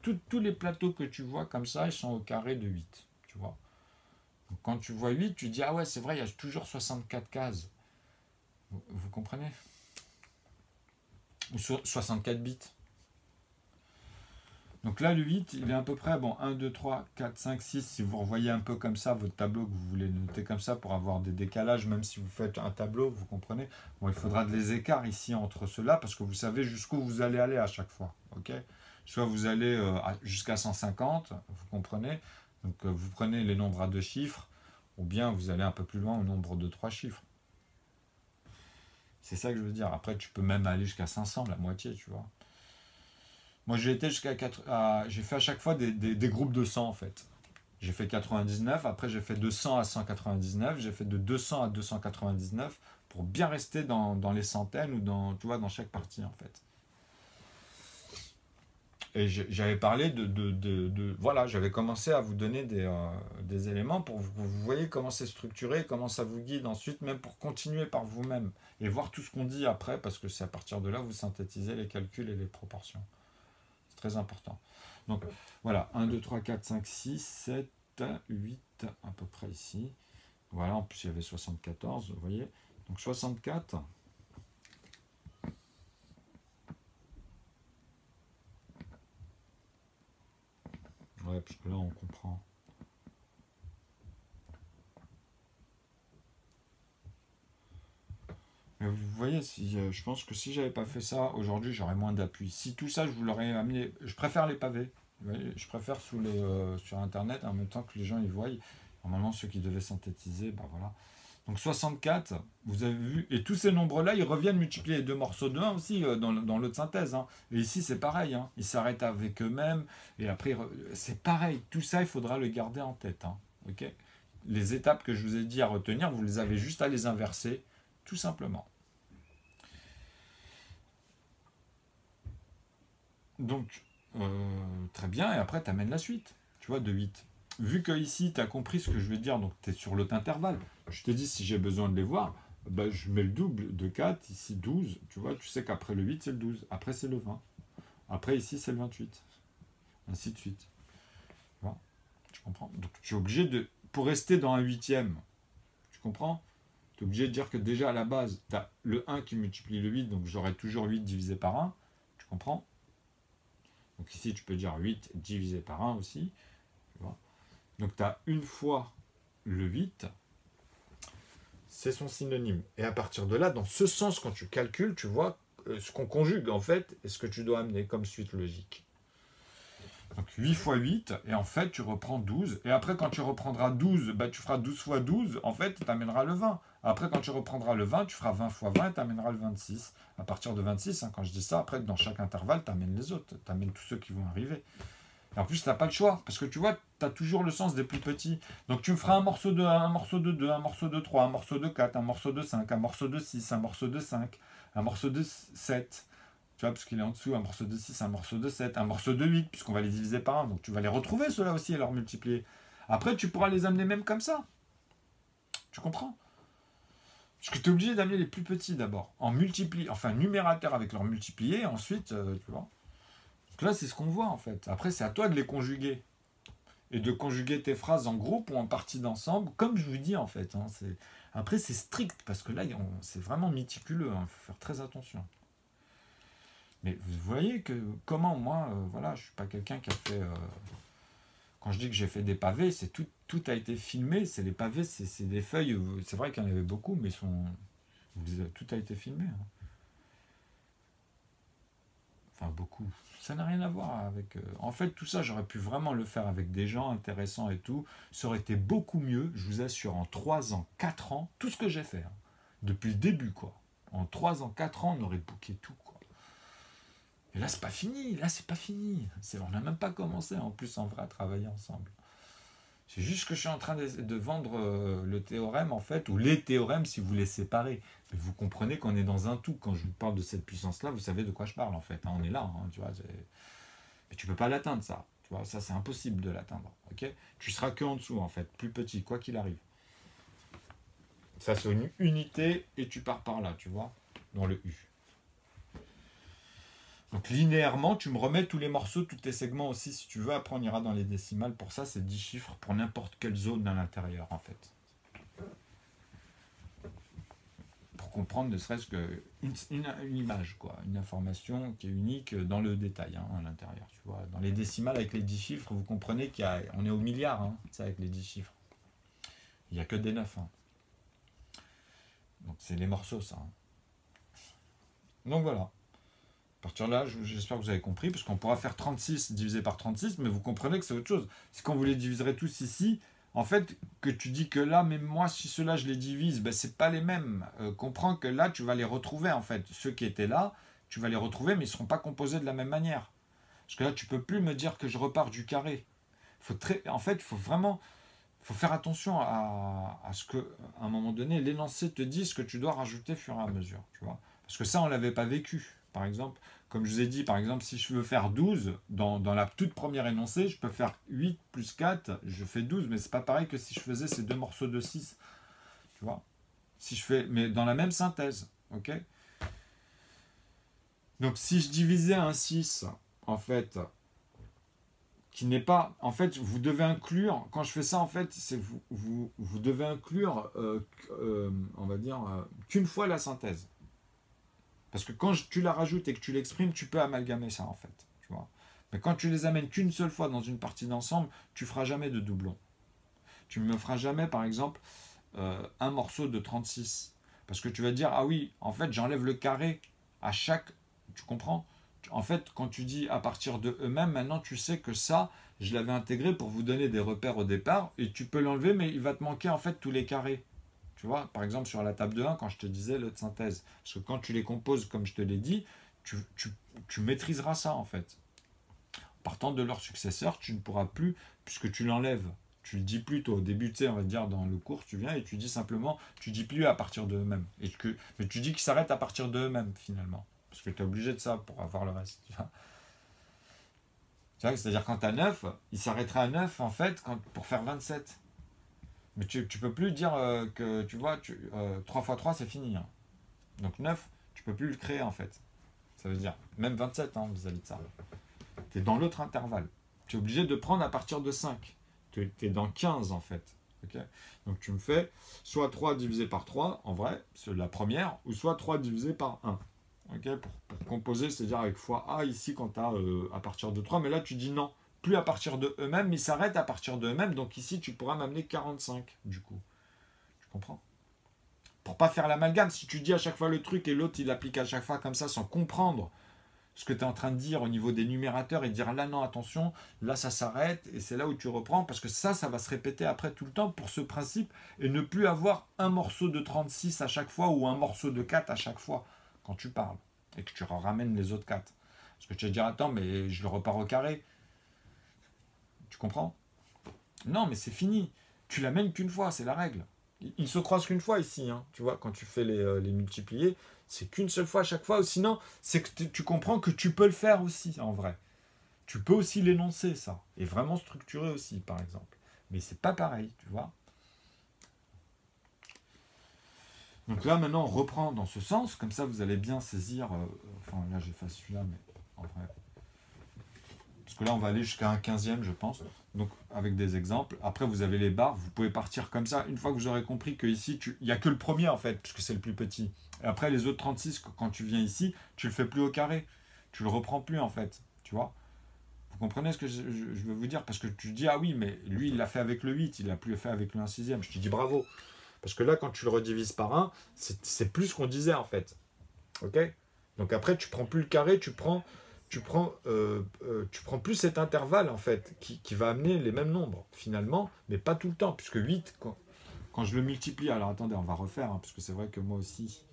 Speaker 1: Tous les plateaux que tu vois comme ça, ils sont au carré de 8. Tu vois. Donc, quand tu vois 8, tu dis, ah ouais, c'est vrai, il y a toujours 64 cases. Vous comprenez? Ou 64 bits. Donc là, le 8, il est à peu près, bon, 1, 2, 3, 4, 5, 6. Si vous revoyez un peu comme ça votre tableau, que vous voulez noter comme ça pour avoir des décalages, même si vous faites un tableau, vous comprenez. Bon, il faudra des écarts ici entre ceux-là, parce que vous savez jusqu'où vous allez aller à chaque fois. Ok. Soit vous allez jusqu'à 150, vous comprenez. Donc vous prenez les nombres à 2 chiffres, ou bien vous allez un peu plus loin au nombre de 3 chiffres. C'est ça que je veux dire. Après, tu peux même aller jusqu'à 500, la moitié, tu vois. Moi, j'ai été jusqu'à 4. J'ai fait à chaque fois des groupes de 100 en fait. J'ai fait 99, après j'ai fait de 100 à 199, j'ai fait de 200 à 299 pour bien rester dans les centaines ou tu vois, dans chaque partie en fait. Et j'avais parlé voilà, j'avais commencé à vous donner des éléments pour que vous voyez comment c'est structuré, comment ça vous guide ensuite, même pour continuer par vous-même et voir tout ce qu'on dit après, parce que c'est à partir de là que vous synthétisez les calculs et les proportions. C'est très important. Donc voilà, 1, 2, 3, 4, 5, 6, 7, 8 à peu près ici. Voilà, en plus il y avait 74, vous voyez. Donc 64. Ouais, parce que là on comprend. Mais vous voyez, je pense que si j'avais pas fait ça, aujourd'hui j'aurais moins d'appui. Si tout ça, je vous l'aurais amené. Je préfère les pavés. Vous voyez, je préfère sur internet en même temps que les gens y voient. Normalement, ceux qui devaient synthétiser, ben voilà. Donc 64, vous avez vu, et tous ces nombres-là, ils reviennent multiplier les deux morceaux de 1 aussi dans l'autre synthèse. Hein. Et ici, c'est pareil, hein. Ils s'arrêtent avec eux-mêmes, et après, c'est pareil. Tout ça, il faudra le garder en tête. Hein. Okay, les étapes que je vous ai dit à retenir, vous les avez juste à les inverser, tout simplement. Donc, très bien, et après, tu amènes la suite, tu vois, de 8. Vu que ici, tu as compris ce que je veux dire, donc tu es sur l'autre intervalle. Je te dis, si j'ai besoin de les voir, bah, je mets le double de 4, ici 12, tu vois, tu sais qu'après le 8, c'est le 12, après c'est le 20, après ici, c'est le 28, ainsi de suite. Tu vois, tu comprends? Donc, tu es obligé de, pour rester dans un huitième, tu comprends? Tu es obligé de dire que déjà à la base, tu as le 1 qui multiplie le 8, donc j'aurai toujours 8 divisé par 1, tu comprends? Donc ici, tu peux dire 8 divisé par 1 aussi. Tu vois. Donc tu as une fois le 8, c'est son synonyme. Et à partir de là, dans ce sens, quand tu calcules, tu vois ce qu'on conjugue en fait et ce que tu dois amener comme suite logique. Donc 8 fois 8, et en fait tu reprends 12. Et après quand tu reprendras 12, bah, tu feras 12 fois 12, en fait tu amèneras le 20. Après quand tu reprendras le 20, tu feras 20 fois 20 et tu amèneras le 26. À partir de 26, hein, quand je dis ça, après dans chaque intervalle, tu amènes les autres, tu amènes tous ceux qui vont arriver. Et en plus, tu n'as pas le choix, parce que tu vois, tu as toujours le sens des plus petits. Donc tu me feras un morceau de 1, un morceau de 2, un morceau de 3, un morceau de 4, un morceau de 5, un morceau de 6, un morceau de 5, un morceau de 7. Tu vois, parce qu'il est en dessous, un morceau de 6, un morceau de 7, un morceau de 8, puisqu'on va les diviser par 1. Donc tu vas les retrouver, ceux-là aussi, et leur multiplier. Après, tu pourras les amener même comme ça. Tu comprends? Parce que tu es obligé d'amener les plus petits d'abord, en multiplie, enfin numérateur avec leur multiplier, ensuite, tu vois. Donc là, c'est ce qu'on voit en fait. Après, c'est à toi de les conjuguer. Et de conjuguer tes phrases en groupe ou en partie d'ensemble, comme je vous dis en fait. Hein, après, c'est strict, parce que là, c'est vraiment méticuleux. Il faut faire très attention. Mais vous voyez que comment moi, voilà, je suis pas quelqu'un qui a fait. Quand je dis que j'ai fait des pavés, c'est tout a été filmé. C'est les pavés, c'est des feuilles. C'est vrai qu'il y en avait beaucoup, mais tout a été filmé. Hein. Enfin, beaucoup. Ça n'a rien à voir avec. En fait, tout ça, j'aurais pu vraiment le faire avec des gens intéressants et tout. Ça aurait été beaucoup mieux, je vous assure, en 3 ans, 4 ans, tout ce que j'ai fait. Hein, depuis le début, quoi. En 3 ans, 4 ans, on aurait booké tout, quoi. Et là, c'est pas fini. Là, c'est pas fini. On n'a même pas commencé, en plus, en vrai, à travailler ensemble. C'est juste que je suis en train de vendre le théorème, en fait, ou les théorèmes si vous les séparez. Mais vous comprenez qu'on est dans un tout. Quand je vous parle de cette puissance-là, vous savez de quoi je parle, en fait. Hein, on est là, hein, tu vois. Mais tu peux pas l'atteindre, ça. Tu vois, ça, c'est impossible de l'atteindre. Ok, tu seras que en dessous, en fait, plus petit, quoi qu'il arrive. Ça, c'est une unité et tu pars par là, tu vois, dans le U. Donc linéairement, tu me remets tous les morceaux, tous tes segments aussi, si tu veux. Après, on ira dans les décimales. Pour ça, c'est 10 chiffres pour n'importe quelle zone à l'intérieur, en fait. Pour comprendre ne serait-ce qu'une image, quoi. Une information qui est unique dans le détail, hein, à l'intérieur, tu vois. Dans les décimales, avec les 10 chiffres, vous comprenez qu'on est au milliard, hein, ça, avec les 10 chiffres. Il n'y a que des 9. Hein. Donc, c'est les morceaux, ça. Hein. Donc, voilà. À partir de là, j'espère que vous avez compris, parce qu'on pourra faire 36 divisé par 36, mais vous comprenez que c'est autre chose. C'est quand vous les diviserez tous ici, en fait, que tu dis que là, même moi, si ceux-là, je les divise, ben, c'est pas les mêmes. Comprends que là, tu vas les retrouver, en fait. Ceux qui étaient là, tu vas les retrouver, mais ils ne seront pas composés de la même manière. Parce que là, tu peux plus me dire que je repars du carré. En fait, il faut vraiment faire attention à ce que, à un moment donné, l'énoncé te dise ce que tu dois rajouter au fur et à mesure. Tu vois. Parce que ça, on ne l'avait pas vécu. Par exemple, comme je vous ai dit, par exemple, si je veux faire 12, dans la toute première énoncée, je peux faire 8 plus 4, je fais 12, mais c'est pas pareil que si je faisais ces deux morceaux de 6. Tu vois. Si je fais, mais dans la même synthèse. Ok. Donc si je divisais un 6, en fait, qui n'est pas... En fait, vous devez inclure... Quand je fais ça, en fait, c'est vous devez inclure, on va dire, qu'une fois la synthèse. Parce que quand tu la rajoutes et que tu l'exprimes, tu peux amalgamer ça, en fait. Tu vois. Mais quand tu les amènes qu'une seule fois dans une partie d'ensemble, tu ne feras jamais de doublon. Tu ne me feras jamais, par exemple, un morceau de 36. Parce que tu vas dire, ah oui, en fait, j'enlève le carré à chaque... Tu comprends? En fait, quand tu dis à partir de eux-mêmes, maintenant tu sais que ça, je l'avais intégré pour vous donner des repères au départ, et tu peux l'enlever, mais il va te manquer en fait tous les carrés. Tu vois, par exemple sur la table de 1, quand je te disais le de synthèse. Parce que quand tu les composes, comme je te l'ai dit, tu maîtriseras ça en fait. Partant de leur successeur, tu ne pourras plus, puisque tu l'enlèves. Tu le dis plus, toi, au début, tu sais, on va dire dans le cours, tu viens et tu dis simplement, tu dis plus à partir de eux-mêmes. Mais tu dis qu'ils s'arrêtent à partir de eux-mêmes, finalement. Parce que tu es obligé de ça pour avoir le reste. Tu vois. C'est-à-dire quand tu as 9, il s'arrêterait à 9, en fait, pour faire 27. Mais tu peux plus dire que, tu vois, 3 fois 3, c'est fini. Hein. Donc 9, tu peux plus le créer, en fait. Ça veut dire, même 27, hein, vis-à-vis de ça. Tu es dans l'autre intervalle. Tu es obligé de prendre à partir de 5. Tu es dans 15 en fait. Okay, donc tu me fais soit 3 divisé par 3, en vrai, c'est la première, ou soit 3 divisé par 1. Okay, pour composer, c'est-à-dire avec fois A ici quand tu as à partir de 3. Mais là tu dis non, plus à partir de eux-mêmes, mais ils s'arrêtent à partir de eux-mêmes. Donc ici tu pourras m'amener 45 du coup. Tu comprends? Pour pas faire l'amalgame, si tu dis à chaque fois le truc et l'autre il l'applique à chaque fois comme ça sans comprendre ce que tu es en train de dire au niveau des numérateurs et dire là non attention, là ça s'arrête et c'est là où tu reprends parce que ça va se répéter après tout le temps pour ce principe et ne plus avoir un morceau de 36 à chaque fois ou un morceau de 4 à chaque fois quand tu parles et que tu ramènes les autres 4. Parce que tu vas dire attends mais je le repars au carré. Tu comprends? Non mais c'est fini. Tu l'amènes qu'une fois, c'est la règle. Il se croise qu'une fois ici, hein, tu vois, quand tu fais les multipliés, c'est qu'une seule fois à chaque fois, ou sinon, c'est que tu comprends que tu peux le faire aussi, en vrai. Tu peux aussi l'énoncer, ça, et vraiment structurer aussi, par exemple. Mais c'est pas pareil, tu vois. Donc là, maintenant, on reprend dans ce sens, comme ça, vous allez bien saisir... enfin, là, j'efface celui-là, mais en vrai... Parce que là, on va aller jusqu'à un 15e, je pense. Donc, avec des exemples. Après, vous avez les barres. Vous pouvez partir comme ça. Une fois que vous aurez compris qu'ici, il n'y a que le premier, en fait, puisque c'est le plus petit. Et après, les autres 36, quand tu viens ici, tu le fais plus au carré. Tu le reprends plus, en fait. Tu vois? Vous comprenez ce que je veux vous dire? Parce que tu dis, ah oui, mais lui, il l'a fait avec le 8. Il l'a plus fait avec le 1/6. Je te dis bravo. Parce que là, quand tu le redivises par 1, c'est plus ce qu'on disait, en fait. Ok? Donc après, tu prends plus le carré, tu prends plus cet intervalle en fait qui va amener les mêmes nombres finalement, mais pas tout le temps, puisque 8, quand je le multiplie, alors attendez, on va refaire, hein, parce que c'est vrai que moi aussi,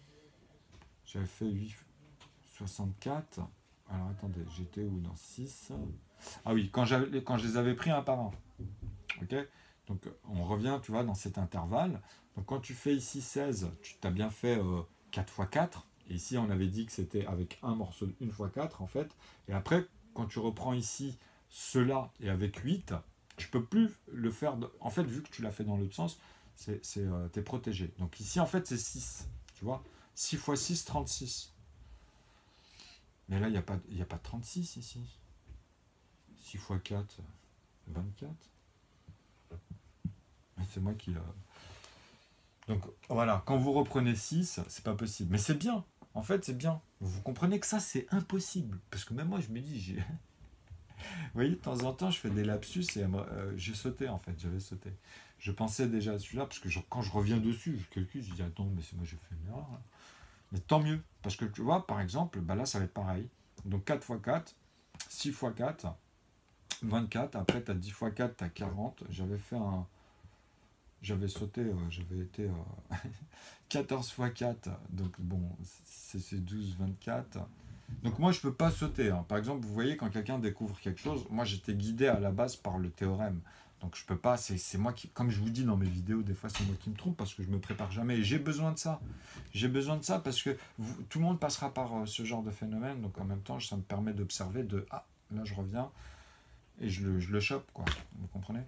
Speaker 1: j'avais fait 8, 64, alors attendez, j'étais où dans 6? Ah oui, quand je les avais pris un par un, ok? Donc on revient, tu vois, dans cet intervalle. Donc quand tu fais ici 16, tu t'as bien fait 4 fois 4. Et ici, on avait dit que c'était avec un morceau de 1 fois 4, en fait. Et après, quand tu reprends ici cela et avec 8, tu peux plus le faire. En fait, vu que tu l'as fait dans l'autre sens, t'es protégé. Donc ici, en fait, c'est 6. Tu vois, 6 fois 6, 36. Mais là, il y a pas de 36 ici. 6 fois 4, 24. C'est moi qui... Donc voilà, quand vous reprenez 6, c'est pas possible. Mais c'est bien. En fait, c'est bien. Vous comprenez que ça, c'est impossible. Parce que même moi, je me dis, j'ai... Vous voyez, de temps en temps, je fais des lapsus et j'ai sauté, en fait. J'avais sauté. Je pensais déjà à celui-là, parce que quand je reviens dessus, je calcule, je dis, attends, mais c'est moi, j'ai fait une erreur. Là. Mais tant mieux. Parce que tu vois, par exemple, bah là, ça va être pareil. Donc 4 fois 4, 6 fois 4, 24. Après, tu as 10 fois 4, tu as 40. J'avais sauté, j'avais été 14 fois 4, donc bon, c'est 12, 24. Donc moi, je peux pas sauter. Hein. Par exemple, vous voyez, quand quelqu'un découvre quelque chose, moi, j'étais guidé à la base par le théorème. Donc je peux pas, c'est moi qui, comme je vous dis dans mes vidéos, des fois c'est moi qui me trompe parce que je me prépare jamais. Et j'ai besoin de ça. J'ai besoin de ça parce que tout le monde passera par ce genre de phénomène. Donc en même temps, ça me permet d'observer ah, là je reviens et je le chope, quoi. Vous comprenez?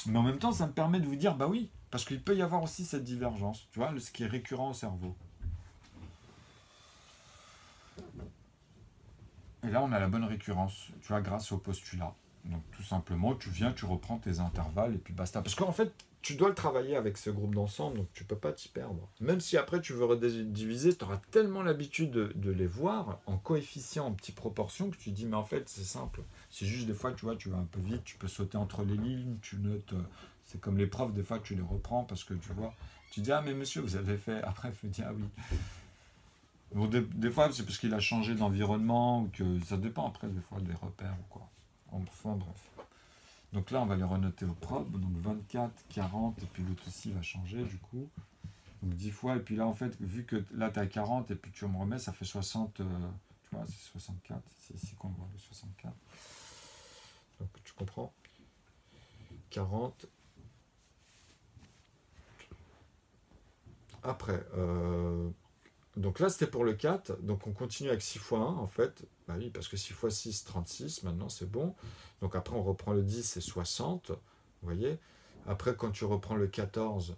Speaker 1: Mais en même temps, ça me permet de vous dire, bah oui, parce qu'il peut y avoir aussi cette divergence, tu vois, ce qui est récurrent au cerveau. Et là, on a la bonne récurrence, tu vois, grâce au postulat. Donc tout simplement, tu viens, tu reprends tes intervalles et puis basta. Parce qu'en fait, tu dois le travailler avec ce groupe d'ensemble, donc tu peux pas t'y perdre. Même si après tu veux rediviser, tu auras tellement l'habitude de les voir en coefficient, en petites proportions, que tu dis, mais en fait, c'est simple. C'est juste des fois, tu vois, tu vas un peu vite, tu peux sauter entre les lignes, tu notes. C'est comme les profs, des fois, tu les reprends parce que tu vois. Tu dis, ah, mais monsieur, vous avez fait. Après, il faut dire, ah oui. Bon, des fois, c'est parce qu'il a changé d'environnement ou que ça dépend après, des fois, des repères ou quoi. Enfin, bref. Donc là, on va les renoter au propre. Donc 24, 40, et puis l'autre aussi va changer du coup. Donc 10 fois, et puis là, en fait, vu que là, tu as 40, et puis tu me remets, ça fait 60, tu vois, c'est 64. C'est ici qu'on voit le 64. Donc tu comprends 40. Après, donc là, c'était pour le 4. Donc on continue avec 6 fois 1, en fait. Bah oui, parce que 6 fois 6, 36. Maintenant, c'est bon. Donc après, on reprend le 10, c'est 60. Vous voyez. Après, quand tu reprends le 14,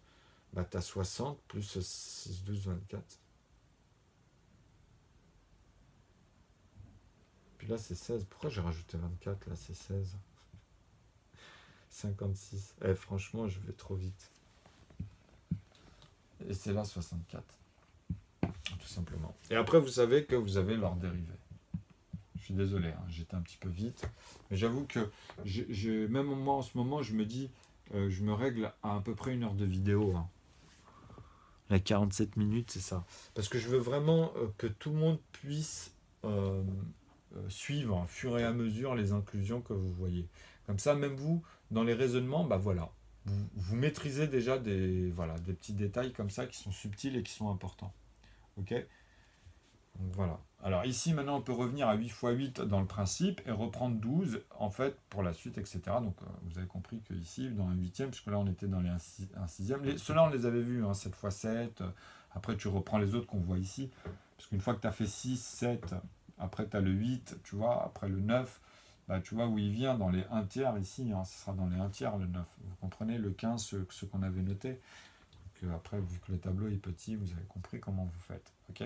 Speaker 1: bah, tu as 60 plus 6, 12, 24. Puis là, c'est 16. Pourquoi j'ai rajouté 24? Là, c'est 16. 56. Eh, franchement, je vais trop vite. Et c'est là 64. Tout simplement. Et après, vous savez que vous avez leur dérivé. Je suis désolé, hein, j'étais un petit peu vite. Mais j'avoue que même moi, en ce moment, je me dis, je me règle à peu près 1 heure de vidéo. Hein. La 47 minutes, c'est ça. Parce que je veux vraiment que tout le monde puisse suivre, au fur et à mesure, les inclusions que vous voyez. Comme ça, même vous, dans les raisonnements, bah voilà. Vous maîtrisez déjà des petits détails comme ça qui sont subtils et qui sont importants. Ok? Donc voilà. Alors ici, maintenant, on peut revenir à 8 fois 8 dans le principe et reprendre 12, en fait, pour la suite, etc. Donc, vous avez compris qu'ici, dans un huitième, puisque là, on était dans un sixième. Ceux-là, on les avait vus, hein, 7 fois 7. Après, tu reprends les autres qu'on voit ici. Parce qu'une fois que tu as fait 6, 7, après, tu as le 8, tu vois. Après, le 9, bah, tu vois où il vient, dans les 1 tiers ici. Hein, ce sera dans les 1 tiers, le 9. Vous comprenez, le 15, ce qu'on avait noté. Donc, après, vu que le tableau est petit, vous avez compris comment vous faites. Ok.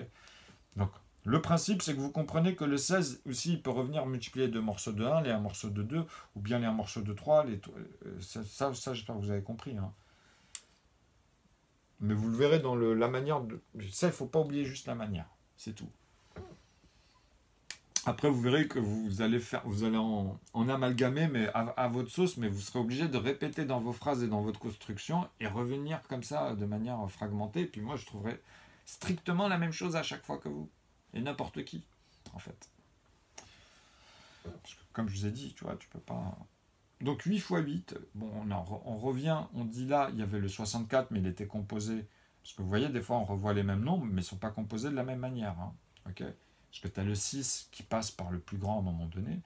Speaker 1: Donc, le principe, c'est que vous comprenez que le 16 aussi, il peut revenir multiplier 2 morceaux de 1, les 1 morceau de 2, ou bien les 1 morceau de 3. Ça j'espère que vous avez compris. Hein. Mais vous le verrez dans la manière de... Ça, il ne faut pas oublier juste la manière. C'est tout. Après, vous verrez que vous allez en amalgamer mais à votre sauce, mais vous serez obligé de répéter dans vos phrases et dans votre construction et revenir comme ça de manière fragmentée. Et puis moi, je trouverai strictement la même chose à chaque fois que vous. Et n'importe qui, en fait. Parce que, comme je vous ai dit, tu vois, tu peux pas... Donc 8 fois 8, bon, on revient, on dit là, il y avait le 64, mais il était composé... Parce que vous voyez, des fois, on revoit les mêmes nombres, mais ils ne sont pas composés de la même manière. Hein, ok. Parce que tu as le 6 qui passe par le plus grand à un moment donné.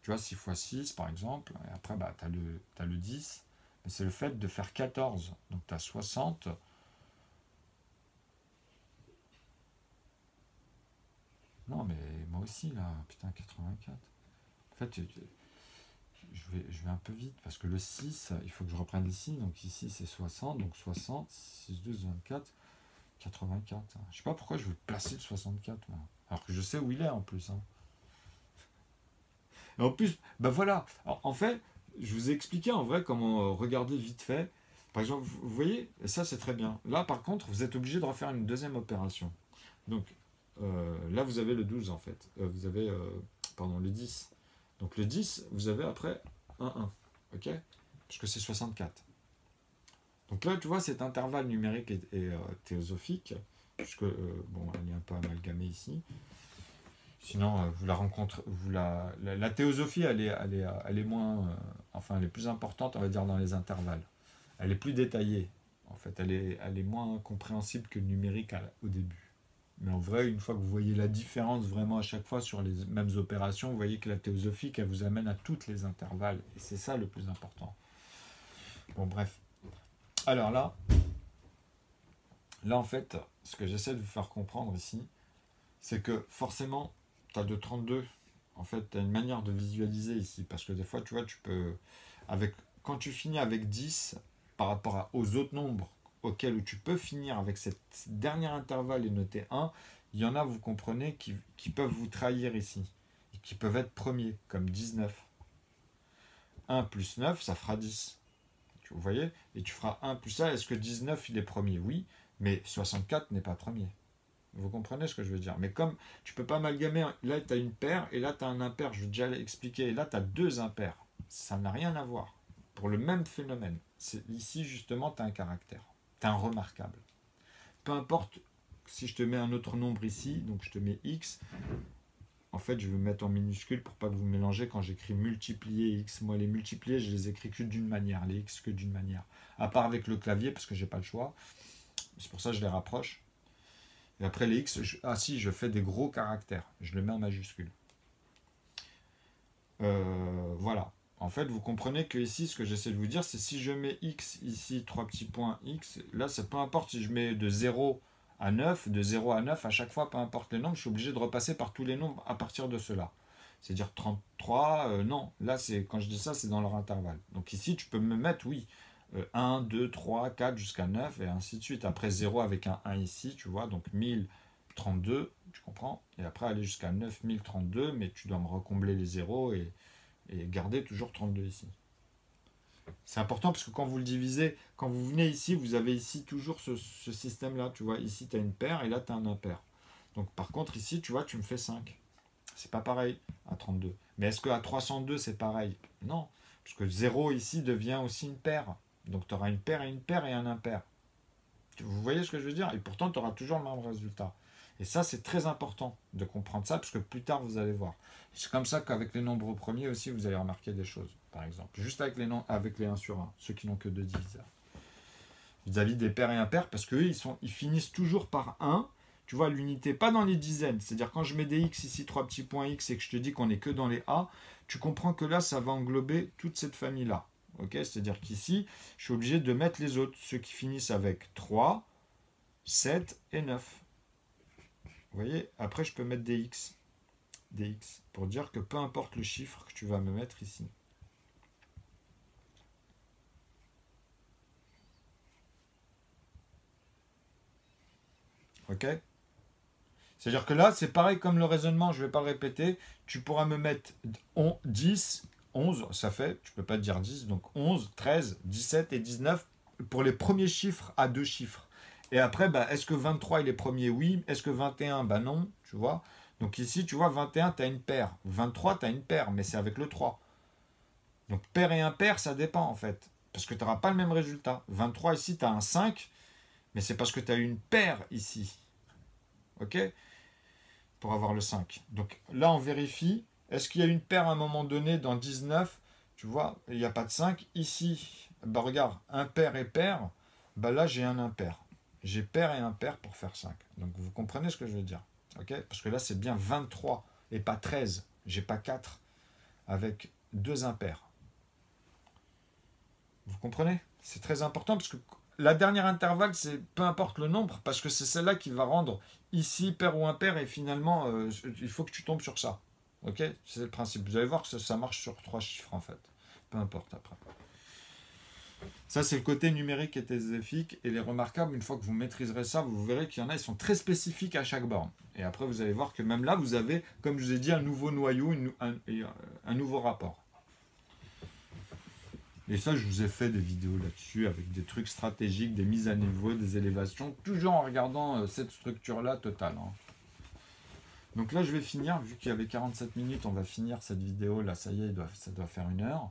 Speaker 1: Tu vois, 6 fois 6, par exemple. Et après, bah, tu as le 10. c'est le fait de faire 14. Donc tu as 60. Non, mais moi aussi, là, putain, 84. En fait, je vais un peu vite, parce que le 6, il faut que je reprenne ici. Donc ici, c'est 60. Donc 60, 6, 12, 24, 84. Je sais pas pourquoi je veux placer le 64, moi. Alors que je sais où il est, en plus. Hein. Et en plus, ben voilà. Alors, en fait, je vous ai expliqué, en vrai, comment regarder vite fait. Par exemple, vous voyez, et ça, c'est très bien. Là, par contre, vous êtes obligé de refaire une deuxième opération. Donc, là, vous avez le 12, en fait. Vous avez, pardon, le 10. Donc, le 10, vous avez après un 1. OK? Parce que c'est 64. Donc là, tu vois, cet intervalle numérique est théosophique, puisque, bon, elle est un peu amalgamée ici. Sinon, vous la rencontrez, la théosophie, elle est moins, enfin, elle est plus importante, on va dire, dans les intervalles. Elle est plus détaillée, en fait. Elle est moins compréhensible que le numérique au début. Mais en vrai, une fois que vous voyez la différence vraiment à chaque fois sur les mêmes opérations, vous voyez que la théosophique, elle vous amène à tous les intervalles. Et c'est ça le plus important. Bon, bref. Alors là, en fait, ce que j'essaie de vous faire comprendre ici, c'est que forcément, tu as de 32. En fait, tu as une manière de visualiser ici. Parce que des fois, tu vois, tu peux... quand tu finis avec 10, par rapport aux autres nombres auxquels tu peux finir avec cette dernier intervalle et noter 1, il y en a, vous comprenez, qui peuvent vous trahir ici. Et qui peuvent être premiers, comme 19. 1 plus 9, ça fera 10. Vous voyez? Et tu feras 1 plus ça. Est-ce que 19, il est premier? Oui. Mais 64 n'est pas premier. Vous comprenez ce que je veux dire? Mais comme tu peux pas amalgamer, là tu as une paire et là tu as un impair, je vais déjà l'expliquer, et là tu as deux impairs. Ça n'a rien à voir. Pour le même phénomène. Ici justement tu as un caractère. Tu as un remarquable. Peu importe si je te mets un autre nombre ici, donc je te mets x, en fait je vais vous mettre en minuscule pour pas que vous mélangez quand j'écris multiplier x. Moi les multiplier je les écris que d'une manière, les x que d'une manière. À part avec le clavier parce que j'ai pas le choix. C'est pour ça que je les rapproche. Et après les X, je fais des gros caractères. Je le mets en majuscule. Voilà. En fait, vous comprenez que ici, ce que j'essaie de vous dire, c'est si je mets X ici, 3 petits points X, là, ça peu importe si je mets de 0 à 9, de 0 à 9, à chaque fois, peu importe les nombres, je suis obligé de repasser par tous les nombres à partir de cela. C'est-à-dire 33, non. Là, quand je dis ça, c'est dans leur intervalle. Donc ici, tu peux me mettre, oui, 1, 2, 3, 4 jusqu'à 9 et ainsi de suite. Après 0 avec un 1 ici, tu vois, donc 1032, tu comprends? Et après aller jusqu'à 9032, mais tu dois me recombler les zéros et garder toujours 32 ici. C'est important parce que quand vous le divisez, quand vous venez ici, vous avez ici toujours ce système-là, tu vois. Ici, tu as une paire et là, tu as un impair. Donc par contre, ici, tu vois, tu me fais 5. C'est pas pareil à 32. Mais est-ce qu'à 302, c'est pareil? Non, parce que 0 ici devient aussi une paire. Donc tu auras une paire et un impair. Vous voyez ce que je veux dire? Et pourtant, tu auras toujours le même résultat. Et ça, c'est très important de comprendre ça, parce que plus tard, vous allez voir. C'est comme ça qu'avec les nombres premiers aussi, vous allez remarquer des choses, par exemple. Juste avec les 1 sur 1, ceux qui n'ont que 2 diviseurs. Vis-à-vis des pairs et impairs, parce qu'eux, ils finissent toujours par 1. Tu vois, l'unité, pas dans les dizaines. C'est-à-dire, quand je mets des x ici, 3 petits points x, et que je te dis qu'on n'est que dans les a, tu comprends que là, ça va englober toute cette famille-là. Okay, c'est-à-dire qu'ici, je suis obligé de mettre les autres, ceux qui finissent avec 3, 7 et 9. Vous voyez, après je peux mettre des x, pour dire que peu importe le chiffre que tu vas me mettre ici. Ok? C'est-à-dire que là, c'est pareil comme le raisonnement, je ne vais pas le répéter, tu pourras me mettre 10, 11, ça fait, tu ne peux pas dire 10, donc 11, 13, 17 et 19 pour les premiers chiffres à deux chiffres. Et après, bah, est-ce que 23 il est premier? Oui. Est-ce que 21? Bah non, tu vois. Donc ici, tu vois, 21, tu as une paire. 23, tu as une paire, mais c'est avec le 3. Donc paire et impair, ça dépend en fait. Parce que tu n'auras pas le même résultat. 23 ici, tu as un 5, mais c'est parce que tu as une paire ici. Ok? Pour avoir le 5. Donc là, on vérifie. Est-ce qu'il y a une paire à un moment donné dans 19? Tu vois, il n'y a pas de 5. Ici, bah regarde, impair et paire. Bah là, j'ai un impair. J'ai paire et impair pour faire 5. Donc vous comprenez ce que je veux dire. Okay, parce que là, c'est bien 23 et pas 13. J'ai pas 4 avec deux impairs. Vous comprenez? C'est très important parce que la dernière intervalle, c'est peu importe le nombre, parce que c'est celle-là qui va rendre ici pair ou impair, et finalement, il faut que tu tombes sur ça. Ok? C'est le principe. Vous allez voir que ça marche sur 3 chiffres en fait. Peu importe après. Ça, c'est le côté numérique et théséfique. Et les remarquables, une fois que vous maîtriserez ça, vous verrez qu'il y en a, ils sont très spécifiques à chaque borne. Et après, vous allez voir que même là, vous avez, comme je vous ai dit, un nouveau noyau, un nouveau rapport. Et ça, je vous ai fait des vidéos là-dessus avec des trucs stratégiques, des mises à niveau, des élévations, toujours en regardant cette structure-là totale. Hein. Donc là, je vais finir, vu qu'il y avait 47 minutes, on va finir cette vidéo. Là, ça y est, ça doit faire 1 heure.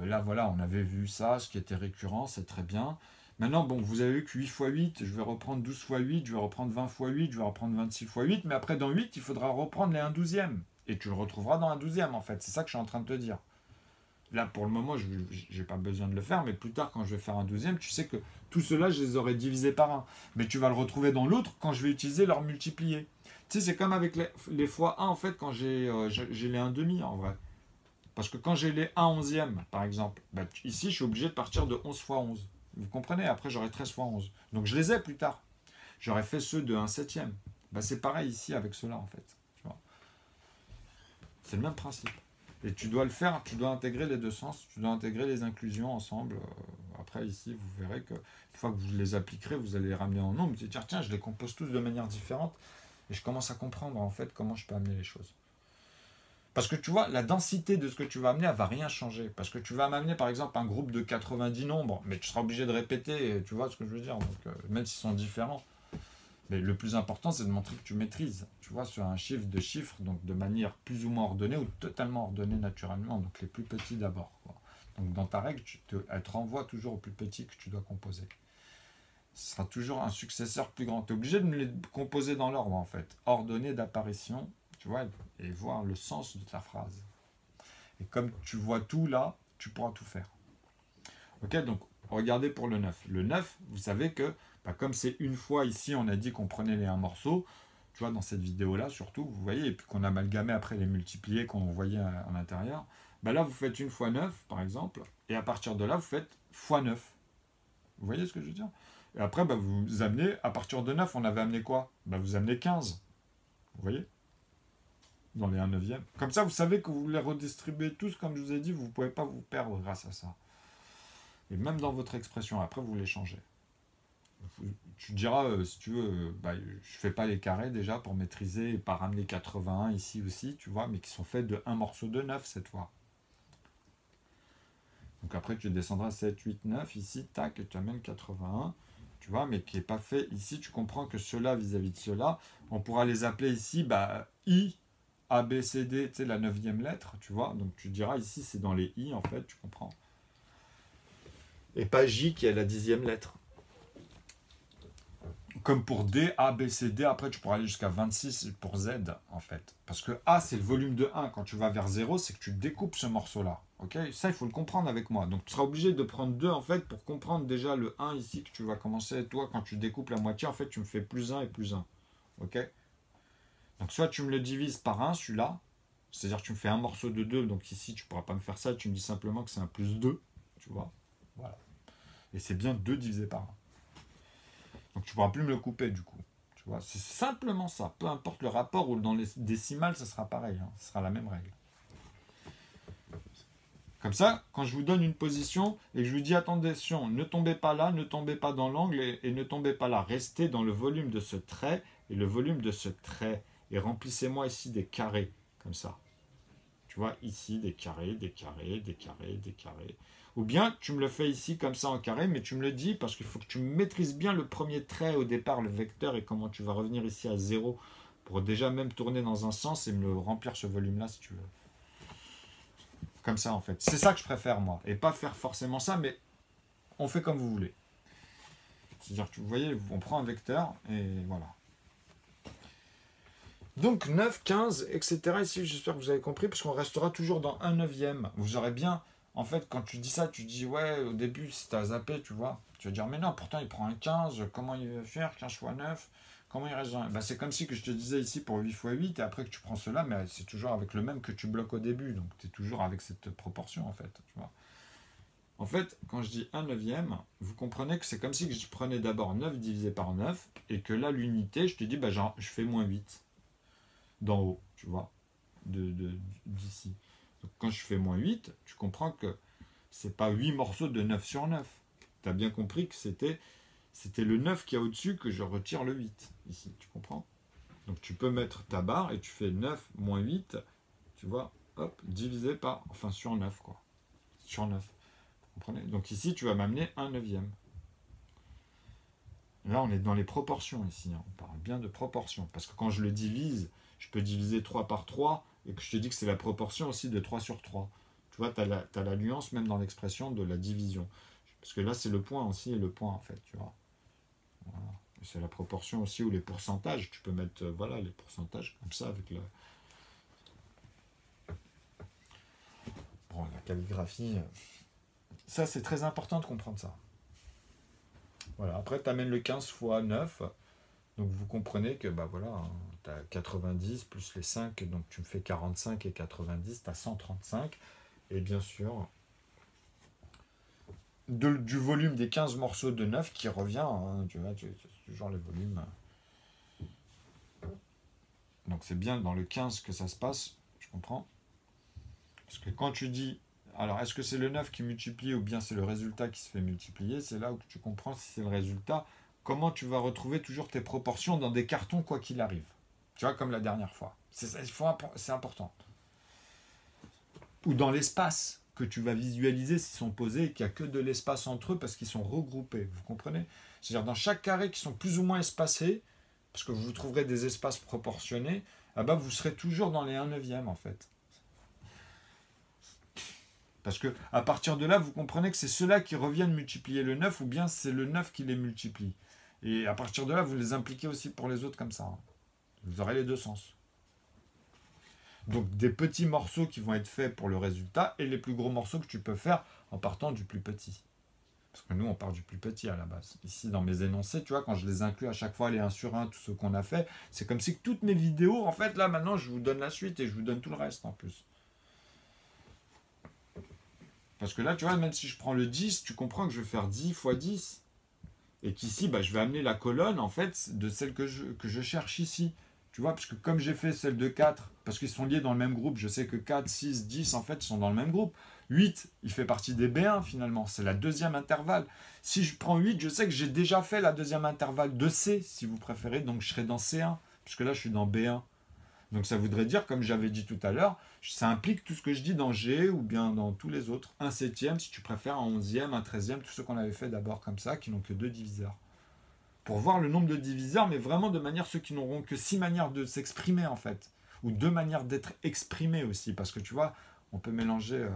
Speaker 1: Là, voilà, on avait vu ça, ce qui était récurrent, c'est très bien. Maintenant, bon, vous avez vu que 8 x 8, je vais reprendre 12 x 8, je vais reprendre 20 x 8, je vais reprendre 26 x 8, mais après, dans 8, il faudra reprendre les 1/12e. Et tu le retrouveras dans 1/12e, en fait. C'est ça que je suis en train de te dire. Là, pour le moment, je n'ai pas besoin de le faire, mais plus tard, quand je vais faire 1/12e, tu sais que tout cela, je les aurais divisés par 1. Mais tu vas le retrouver dans l'autre quand je vais utiliser leur multiplié. Tu sais, c'est comme avec les fois 1, en fait, quand j'ai les 1/2, en vrai. Parce que quand j'ai les 1/11e, par exemple, bah, ici, je suis obligé de partir de 11 x 11. Vous comprenez? Après, j'aurai 13 x 11. Donc, je les ai plus tard. J'aurais fait ceux de 1/7e. Bah, c'est pareil ici avec ceux-là, en fait. C'est le même principe. Et tu dois le faire, tu dois intégrer les deux sens, tu dois intégrer les inclusions ensemble. Après, ici, vous verrez que une fois que vous les appliquerez, vous allez les ramener en nombre. Vous allez dire, tiens, je les compose tous de manière différente. Et je commence à comprendre, en fait, comment je peux amener les choses. Parce que tu vois, la densité de ce que tu vas amener, elle va rien changer. Parce que tu vas m'amener, par exemple, un groupe de 90 nombres, mais tu seras obligé de répéter, tu vois ce que je veux dire. Donc, même s'ils sont différents. Mais le plus important, c'est de montrer que tu maîtrises, tu vois, sur un chiffre de chiffres, donc de manière plus ou moins ordonnée ou totalement ordonnée naturellement, donc les plus petits d'abord. Donc dans ta règle, elle te renvoie toujours au plus petit que tu dois composer. Ce sera toujours un successeur plus grand. Tu es obligé de me les composer dans l'ordre, en fait. Ordonnée d'apparition, tu vois, et voir le sens de ta phrase. Et comme tu vois tout là, tu pourras tout faire. Ok, donc regardez pour le 9. Le 9, vous savez que bah, comme c'est une fois ici, on a dit qu'on prenait les 1 morceau, tu vois, dans cette vidéo-là surtout, vous voyez, et puis qu'on amalgamait après les multipliés qu'on voyait en intérieur, bah là, vous faites 1 fois 9, par exemple, et à partir de là, vous faites fois 9. Vous voyez ce que je veux dire? Et après, bah, vous amenez, à partir de 9, on avait amené quoi? Bah, vous amenez 15. Vous voyez? Dans les 1/9. Comme ça, vous savez que vous les redistribuez tous, comme je vous ai dit, vous ne pouvez pas vous perdre grâce à ça. Et même dans votre expression, après, vous les changez. Tu diras, si tu veux, bah, je fais pas les carrés déjà pour maîtriser et pas ramener 81 ici aussi, tu vois, mais qui sont faits de un morceau de 9 cette fois. Donc après, tu descendras 7, 8, 9 ici, tac, et tu amènes 81, tu vois, mais qui n'est pas fait ici. Tu comprends que ceux-là vis-à-vis de ceux-là, on pourra les appeler ici, bah, I, A, B, C, D, tu sais, la 9e lettre, tu vois. Donc tu diras ici, c'est dans les I, en fait, tu comprends. Et pas J qui est la 10e lettre. Comme pour D, A, B, C, D, après tu pourras aller jusqu'à 26 pour Z en fait. Parce que A c'est le volume de 1, quand tu vas vers 0, c'est que tu découpes ce morceau-là. Ok, ça il faut le comprendre avec moi. Donc tu seras obligé de prendre 2 en fait pour comprendre déjà le 1 ici que tu vas commencer. Toi quand tu découpes la moitié, en fait tu me fais plus 1 et plus 1. Ok. Donc soit tu me le divises par 1 celui-là, c'est-à-dire que tu me fais un morceau de 2, donc ici tu ne pourras pas me faire ça, tu me dis simplement que c'est un plus 2, tu vois. Voilà. Et c'est bien 2 divisé par 1. Donc tu ne pourras plus me le couper du coup. Tu vois, c'est simplement ça. Peu importe le rapport ou dans les décimales, ça sera pareil. Hein. Ce sera la même règle. Comme ça, quand je vous donne une position et que je vous dis attention, ne tombez pas là, ne tombez pas dans l'angle et ne tombez pas là. Restez dans le volume de ce trait et le volume de ce trait. Et remplissez-moi ici des carrés, comme ça. Tu vois, ici, des carrés, des carrés, des carrés, des carrés. Ou bien, tu me le fais ici, comme ça, en carré, mais tu me le dis, parce qu'il faut que tu maîtrises bien le premier trait au départ, le vecteur, et comment tu vas revenir ici à 0, pour déjà même tourner dans un sens et me le remplir ce volume-là, si tu veux. Comme ça, en fait. C'est ça que je préfère, moi. Et pas faire forcément ça, mais on fait comme vous voulez. C'est-à-dire que, vous voyez, on prend un vecteur, et voilà. Donc 9, 15, etc. Ici, j'espère que vous avez compris, parce qu'on restera toujours dans 1/9. Vous aurez bien, en fait, quand tu dis ça, tu dis, ouais, au début, si tu as zappé, tu vois, tu vas dire, mais non, pourtant, il prend un 15, comment il va faire 15 fois 9, comment il reste dans... Ben, c'est comme si que je te disais ici pour 8 fois 8, et après que tu prends cela, mais c'est toujours avec le même que tu bloques au début, donc tu es toujours avec cette proportion, en fait, tu vois. En fait, quand je dis 1 neuvième, vous comprenez que c'est comme si je prenais d'abord 9 divisé par 9, et que là, l'unité, je te dis, bah, genre, je fais moins 8 d'en haut, tu vois, d'ici. Donc quand je fais moins 8, tu comprends que c'est pas 8 morceaux de 9 sur 9. Tu as bien compris que c'était le 9 qui est au-dessus que je retire le 8, ici, tu comprends? Donc tu peux mettre ta barre et tu fais 9 moins 8, tu vois, hop, divisé par, enfin sur 9, quoi. Sur 9. Vous comprenez? Donc ici, tu vas m'amener 1 neuvième. Là, on est dans les proportions ici. Hein. On parle bien de proportions. Parce que quand je le divise, je peux diviser 3 par 3 et que je te dis que c'est la proportion aussi de 3 sur 3. Tu vois, tu as la nuance même dans l'expression de la division. Parce que là, c'est le point aussi et le point, en fait, tu vois. Voilà. C'est la proportion aussi ou les pourcentages. Tu peux mettre voilà, les pourcentages comme ça avec le... Bon, la calligraphie... Ça, c'est très important de comprendre ça. Voilà. Après, tu amènes le 15 fois 9. Donc, vous comprenez que, bah voilà, hein, tu as 90 plus les 5. Donc, tu me fais 45 et 90. Tu as 135. Et bien sûr, du volume des 15 morceaux de 9 qui revient. Hein, tu vois, c'est toujours le volume. Donc, c'est bien dans le 15 que ça se passe. Je comprends. Parce que quand tu dis... Alors, est-ce que c'est le 9 qui multiplie ou bien c'est le résultat qui se fait multiplier? C'est là où tu comprends si c'est le résultat. Comment tu vas retrouver toujours tes proportions dans des cartons quoi qu'il arrive. Tu vois, comme la dernière fois. C'est important. Ou dans l'espace que tu vas visualiser s'ils sont posés et qu'il n'y a que de l'espace entre eux parce qu'ils sont regroupés. Vous comprenez? C'est-à-dire dans chaque carré qui sont plus ou moins espacés, parce que vous trouverez des espaces proportionnés, ah bah vous serez toujours dans les 1 neuvième en fait. Parce que à partir de là, vous comprenez que c'est ceux-là qui reviennent multiplier le 9 ou bien c'est le 9 qui les multiplie. Et à partir de là, vous les impliquez aussi pour les autres comme ça. Hein. Vous aurez les deux sens. Donc des petits morceaux qui vont être faits pour le résultat et les plus gros morceaux que tu peux faire en partant du plus petit. Parce que nous, on part du plus petit à la base. Ici, dans mes énoncés, tu vois, quand je les inclus à chaque fois, les 1 sur 1, tout ce qu'on a fait, c'est comme si que toutes mes vidéos, en fait, là, maintenant, je vous donne la suite et je vous donne tout le reste en plus. Parce que là, tu vois, même si je prends le 10, tu comprends que je vais faire 10 fois 10. Et qu'ici, bah, je vais amener la colonne, en fait, de celle que je cherche ici. Tu vois, parce que comme j'ai fait celle de 4, parce qu'ils sont liés dans le même groupe, je sais que 4, 6, 10, en fait, sont dans le même groupe. 8, il fait partie des B1, finalement. C'est la deuxième intervalle. Si je prends 8, je sais que j'ai déjà fait la deuxième intervalle de C, si vous préférez. Donc, je serai dans C1, puisque là, je suis dans B1. Donc ça voudrait dire, comme j'avais dit tout à l'heure, ça implique tout ce que je dis dans G ou bien dans tous les autres. Un septième, si tu préfères, un onzième, un treizième, tous ceux qu'on avait fait d'abord comme ça, qui n'ont que 2 diviseurs. Pour voir le nombre de diviseurs, mais vraiment de manière ceux qui n'auront que 6 manières de s'exprimer en fait. Ou 2 manières d'être exprimés aussi. Parce que tu vois, on peut mélanger...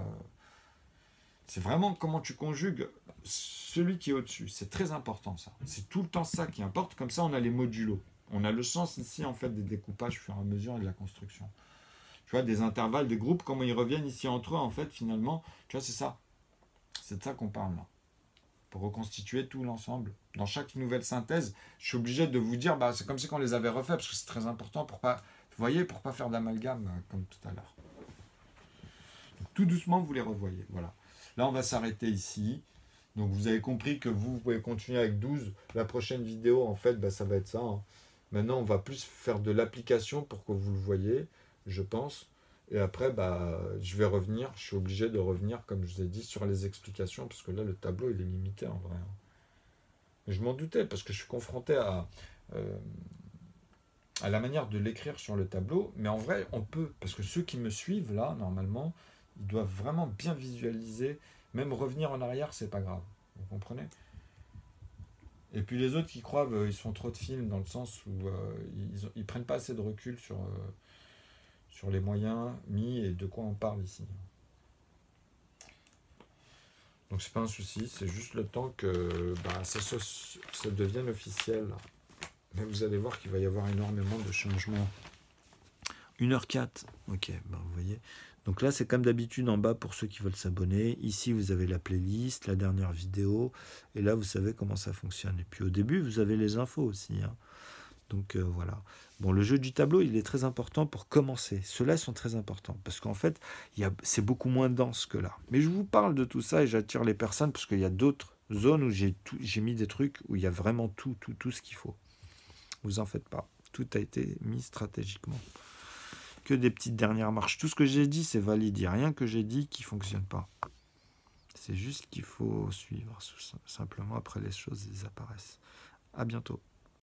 Speaker 1: C'est vraiment comment tu conjugues celui qui est au-dessus. C'est très important ça. C'est tout le temps ça qui importe. Comme ça, on a les modulos. On a le sens ici, en fait, des découpages au fur et à mesure de la construction. Tu vois, des intervalles, des groupes, comment ils reviennent ici entre eux, en fait, finalement. Tu vois, c'est ça. C'est de ça qu'on parle, là. Pour reconstituer tout l'ensemble. Dans chaque nouvelle synthèse, je suis obligé de vous dire, bah, c'est comme si on les avait refaits, parce que c'est très important pour pas, vous voyez, pour pas faire d'amalgame, comme tout à l'heure. Donc, tout doucement, vous les revoyez. Voilà. Là, on va s'arrêter ici. Donc, vous avez compris que vous pouvez continuer avec 12. La prochaine vidéo, en fait, bah, ça va être ça, hein. Maintenant, on va plus faire de l'application pour que vous le voyez, je pense. Et après, bah, je vais revenir. Je suis obligé de revenir, comme je vous ai dit, sur les explications, parce que là, le tableau, il est limité en vrai. Je m'en doutais, parce que je suis confronté à la manière de l'écrire sur le tableau. Mais en vrai, on peut, parce que ceux qui me suivent, là, normalement, ils doivent vraiment bien visualiser. Même revenir en arrière, c'est pas grave. Vous comprenez ? Et puis les autres qui croient ils font trop de films dans le sens où ils prennent pas assez de recul sur les moyens mis et de quoi on parle ici. Donc c'est pas un souci, c'est juste le temps que ça devienne officiel. Mais vous allez voir qu'il va y avoir énormément de changements. 1h04, ok, bah vous voyez. Donc là, c'est comme d'habitude en bas pour ceux qui veulent s'abonner. Ici, vous avez la playlist, la dernière vidéo. Et là, vous savez comment ça fonctionne. Et puis au début, vous avez les infos aussi. Hein.
Speaker 2: Donc voilà. Bon, le jeu du tableau, il est très important pour commencer. Ceux-là sont très importants parce qu'en fait, c'est beaucoup moins dense que là. Mais je vous parle de tout ça et j'attire les personnes parce qu'il y a d'autres zones où j'ai mis des trucs où il y a vraiment tout ce qu'il faut. Vous en faites pas. Tout a été mis stratégiquement. Que des petites dernières marches. Tout ce que j'ai dit, c'est valide. Il n'y a rien que j'ai dit qui ne fonctionne pas. C'est juste qu'il faut suivre. Simplement, après, les choses, elles apparaissent. À bientôt.